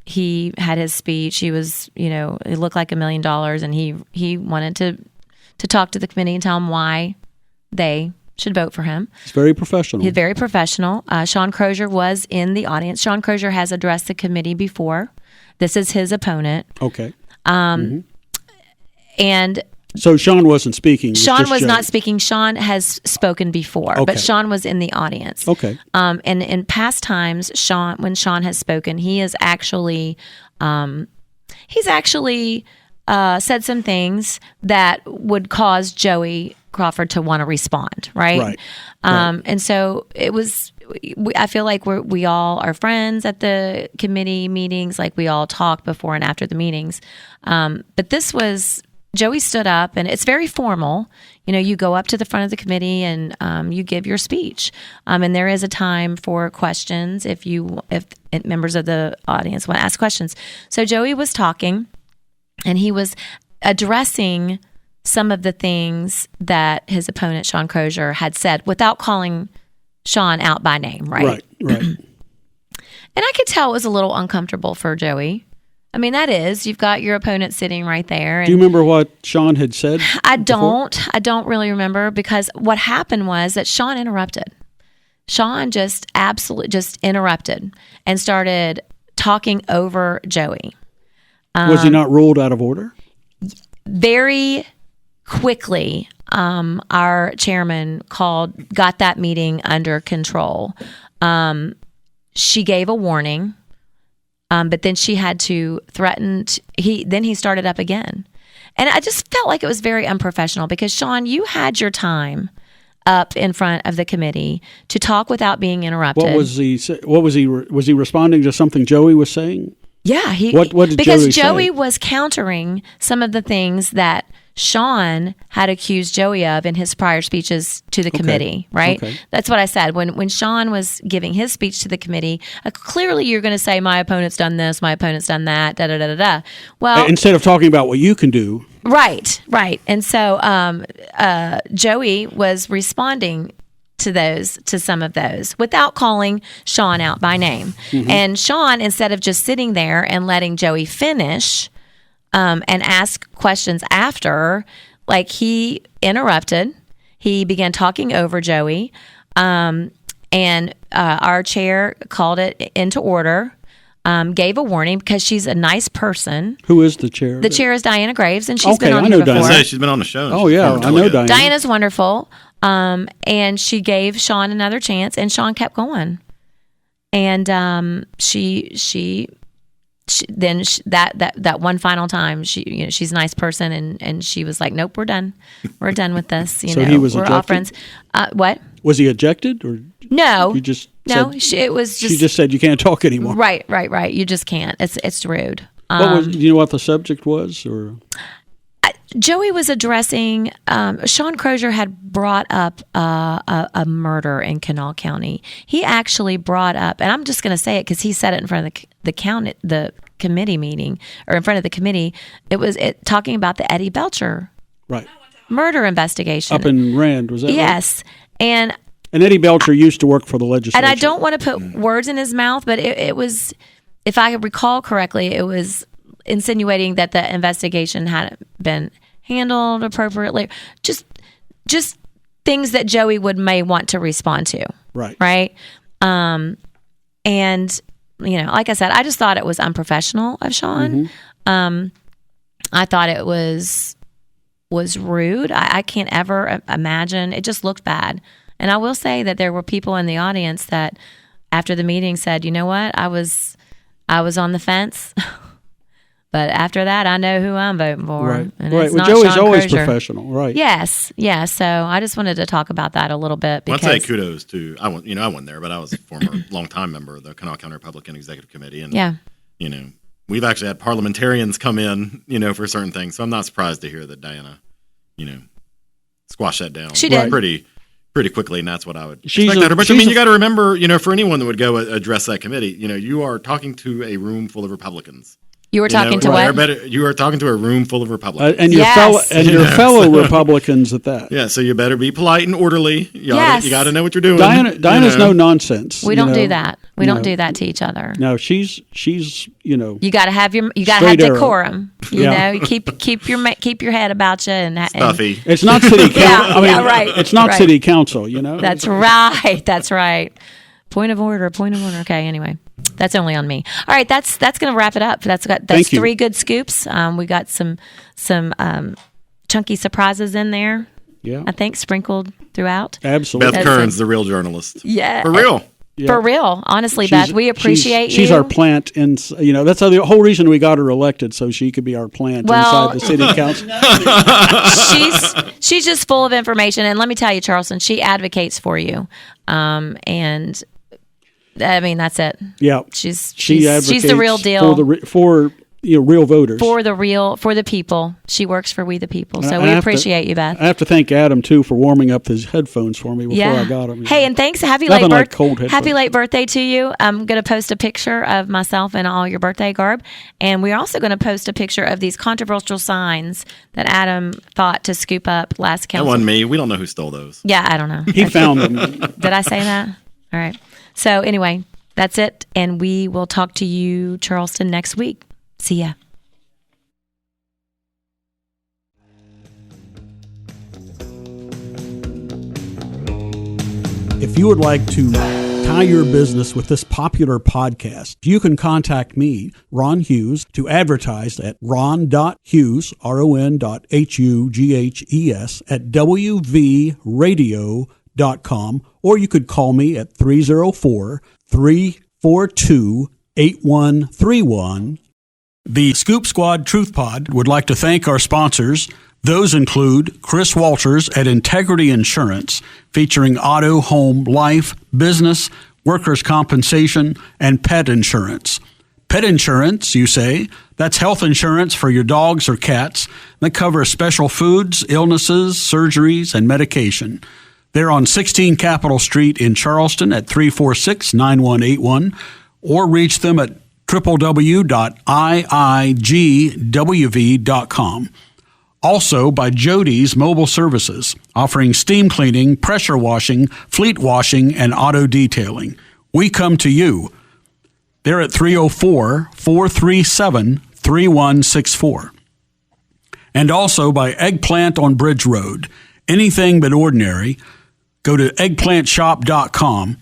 He had his speech. He was, it looked like $1 million, and he wanted to talk to the committee and tell them why they should vote for him. He's very professional. He's very professional. Sean Crozier was in the audience. Sean Crozier has addressed the committee before. This is his opponent. Okay. And so Sean wasn't speaking. Sean was not speaking. Sean has spoken before, but Sean was in the audience. Okay. And in past times, when Sean has spoken, he has actually, said some things that would cause Joey Crawford to want to respond. Right. And so it was. I feel like we all are friends at the committee meetings. Like we all talk before and after the meetings. But this was. Joey stood up, and it's very formal. You go up to the front of the committee and you give your speech. And there is a time for questions if members of the audience want to ask questions. So Joey was talking, and he was addressing some of the things that his opponent, Sean Crozier, had said without calling Sean out by name, right? Right. And I could tell it was a little uncomfortable for Joey. I mean, you've got your opponent sitting right there. And do you remember what Sean had said? I don't really remember, because what happened was that Sean interrupted. Sean just interrupted and started talking over Joey. Was he not ruled out of order? Very quickly, our chairman got that meeting under control. She gave a warning, but then she had to threaten. Then he started up again. And I just felt like it was very unprofessional because, Sean, you had your time up in front of the committee to talk without being interrupted. Was he responding to something Joey was saying? Yeah, what did because Joey say? was countering some of the things that Sean had accused Joey of in his prior speeches to the committee, right? Okay. That's what I said. When Sean was giving his speech to the committee, clearly you're going to say, my opponent's done this, my opponent's done that, da-da-da-da-da. Well, instead of talking about what you can do. Right. And so Joey was responding to some of those without calling Sean out by name. Mm-hmm. And Sean, instead of just sitting there and letting Joey finish, and ask questions after, like he interrupted. He began talking over Joey, and our chair called it into order, gave a warning because she's a nice person. Who is the chair? The chair is Diana Graves, and she's been on here before. Diana. She's been on the show. Oh, yeah, I know Diana. Diana's wonderful, and she gave Sean another chance, and Sean kept going. And that one final time, she's a nice person, and she was like, "Nope, we're done with this." So he was we're ejected? all friends. What? Was he ejected or no? You just it was just she just said you can't talk anymore. Right. You just can't. It's rude. Do you know what the subject was, or? Joey was addressing. Sean Crozier had brought up a murder in Kanawha County. He actually brought up, and I'm just going to say it because he said it in front of the committee meeting, or in front of the committee. It was talking about the Eddie Belcher murder investigation up in Rand. Was that yes? Right? And Eddie Belcher used to work for the legislature. And I don't want to put words in his mouth, but it was, if I recall correctly, it was insinuating that the investigation hadn't been handled appropriately. Just things that Joey may want to respond to. Right. And like I said, I just thought it was unprofessional of Sean. Mm-hmm. I thought it was rude. I can't ever imagine. It just looked bad. And I will say that there were people in the audience that after the meeting said, you know what, I was on the fence. But after that, I know who I'm voting for. Right. And Well, Joey's always professional, right? Yes. Yeah. So I just wanted to talk about that a little bit. Because I'd say kudos to I wasn't there, but I was a former longtime member of the Kanawha County Republican Executive Committee, and we've actually had parliamentarians come in, for certain things. So I'm not surprised to hear that Diana, squashed that down. She did pretty quickly, and that's what I would expect out of her. But you got to remember, for anyone that would go address that committee, you are talking to a room full of Republicans. You were talking to what? You are talking to a room full of Republicans. And your fellow Republicans at that. Yeah, so you better be polite and orderly. You got to know what you're doing. Diana's no nonsense. We don't do that. We don't do that to each other. No, she's You got to have decorum. Keep your head about you and stuffy. It's not city council. Right. It's not city council. That's right. That's right. Point of order. Okay. Anyway. That's only on me. All right, that's going to wrap it up. That's three good scoops. We got some chunky surprises in there. Yeah, I think sprinkled throughout. Absolutely. Beth Kearns, the real journalist. Yeah, for real. Yeah. For real. Honestly, Beth, we appreciate you. She's our plant, and that's the whole reason we got her elected, so she could be our plant inside the city council. She's just full of information, and let me tell you, Charleston, she advocates for you, and. That's it. Yeah, she's the real deal for real voters, for the people. She works for we the people, so we appreciate you, Beth. I have to thank Adam too for warming up his headphones for me before I got them. Hey, and thanks. Happy late birthday to you. I'm going to post a picture of myself in all your birthday garb, and we're also going to post a picture of these controversial signs that Adam thought to scoop up last council. That wasn't me. We don't know who stole those. Yeah, I don't know. He found them. Did I say that? All right. So anyway, that's it, and we will talk to you, Charleston, next week. See ya. If you would like to tie your business with this popular podcast, you can contact me, Ron Hughes, to advertise at ron.hughes, ron.hughes, at wvradio.com, or you could call me at 304-342-8131. The Scoop Squad Truth Pod would like to thank our sponsors. Those include Chris Walters at Integrity Insurance, featuring auto, home, life, business, workers' compensation, and pet insurance. Pet insurance, you say? That's health insurance for your dogs or cats that covers special foods, illnesses, surgeries, and medication. They're on 16 Capitol Street in Charleston at 346-9181, or reach them at www.iigwv.com. Also by Jody's Mobile Services, offering steam cleaning, pressure washing, fleet washing, and auto detailing. We come to you. They're at 304-437-3164. And also by Eggplant on Bridge Road. Anything but ordinary. Go to eggplantshop.com.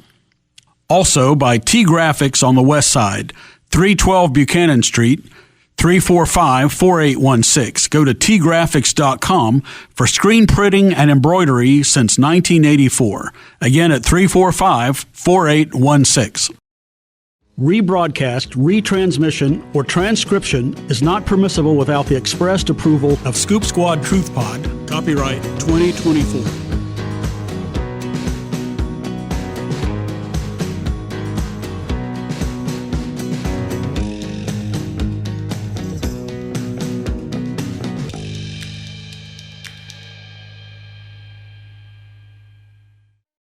Also by T-Graphics on the west side, 312 Buchanan Street, 345-4816. Go to tgraphics.com for screen printing and embroidery since 1984. Again at 345-4816. Rebroadcast, retransmission, or transcription is not permissible without the expressed approval of Scoop Squad Truth Pod. Copyright 2024.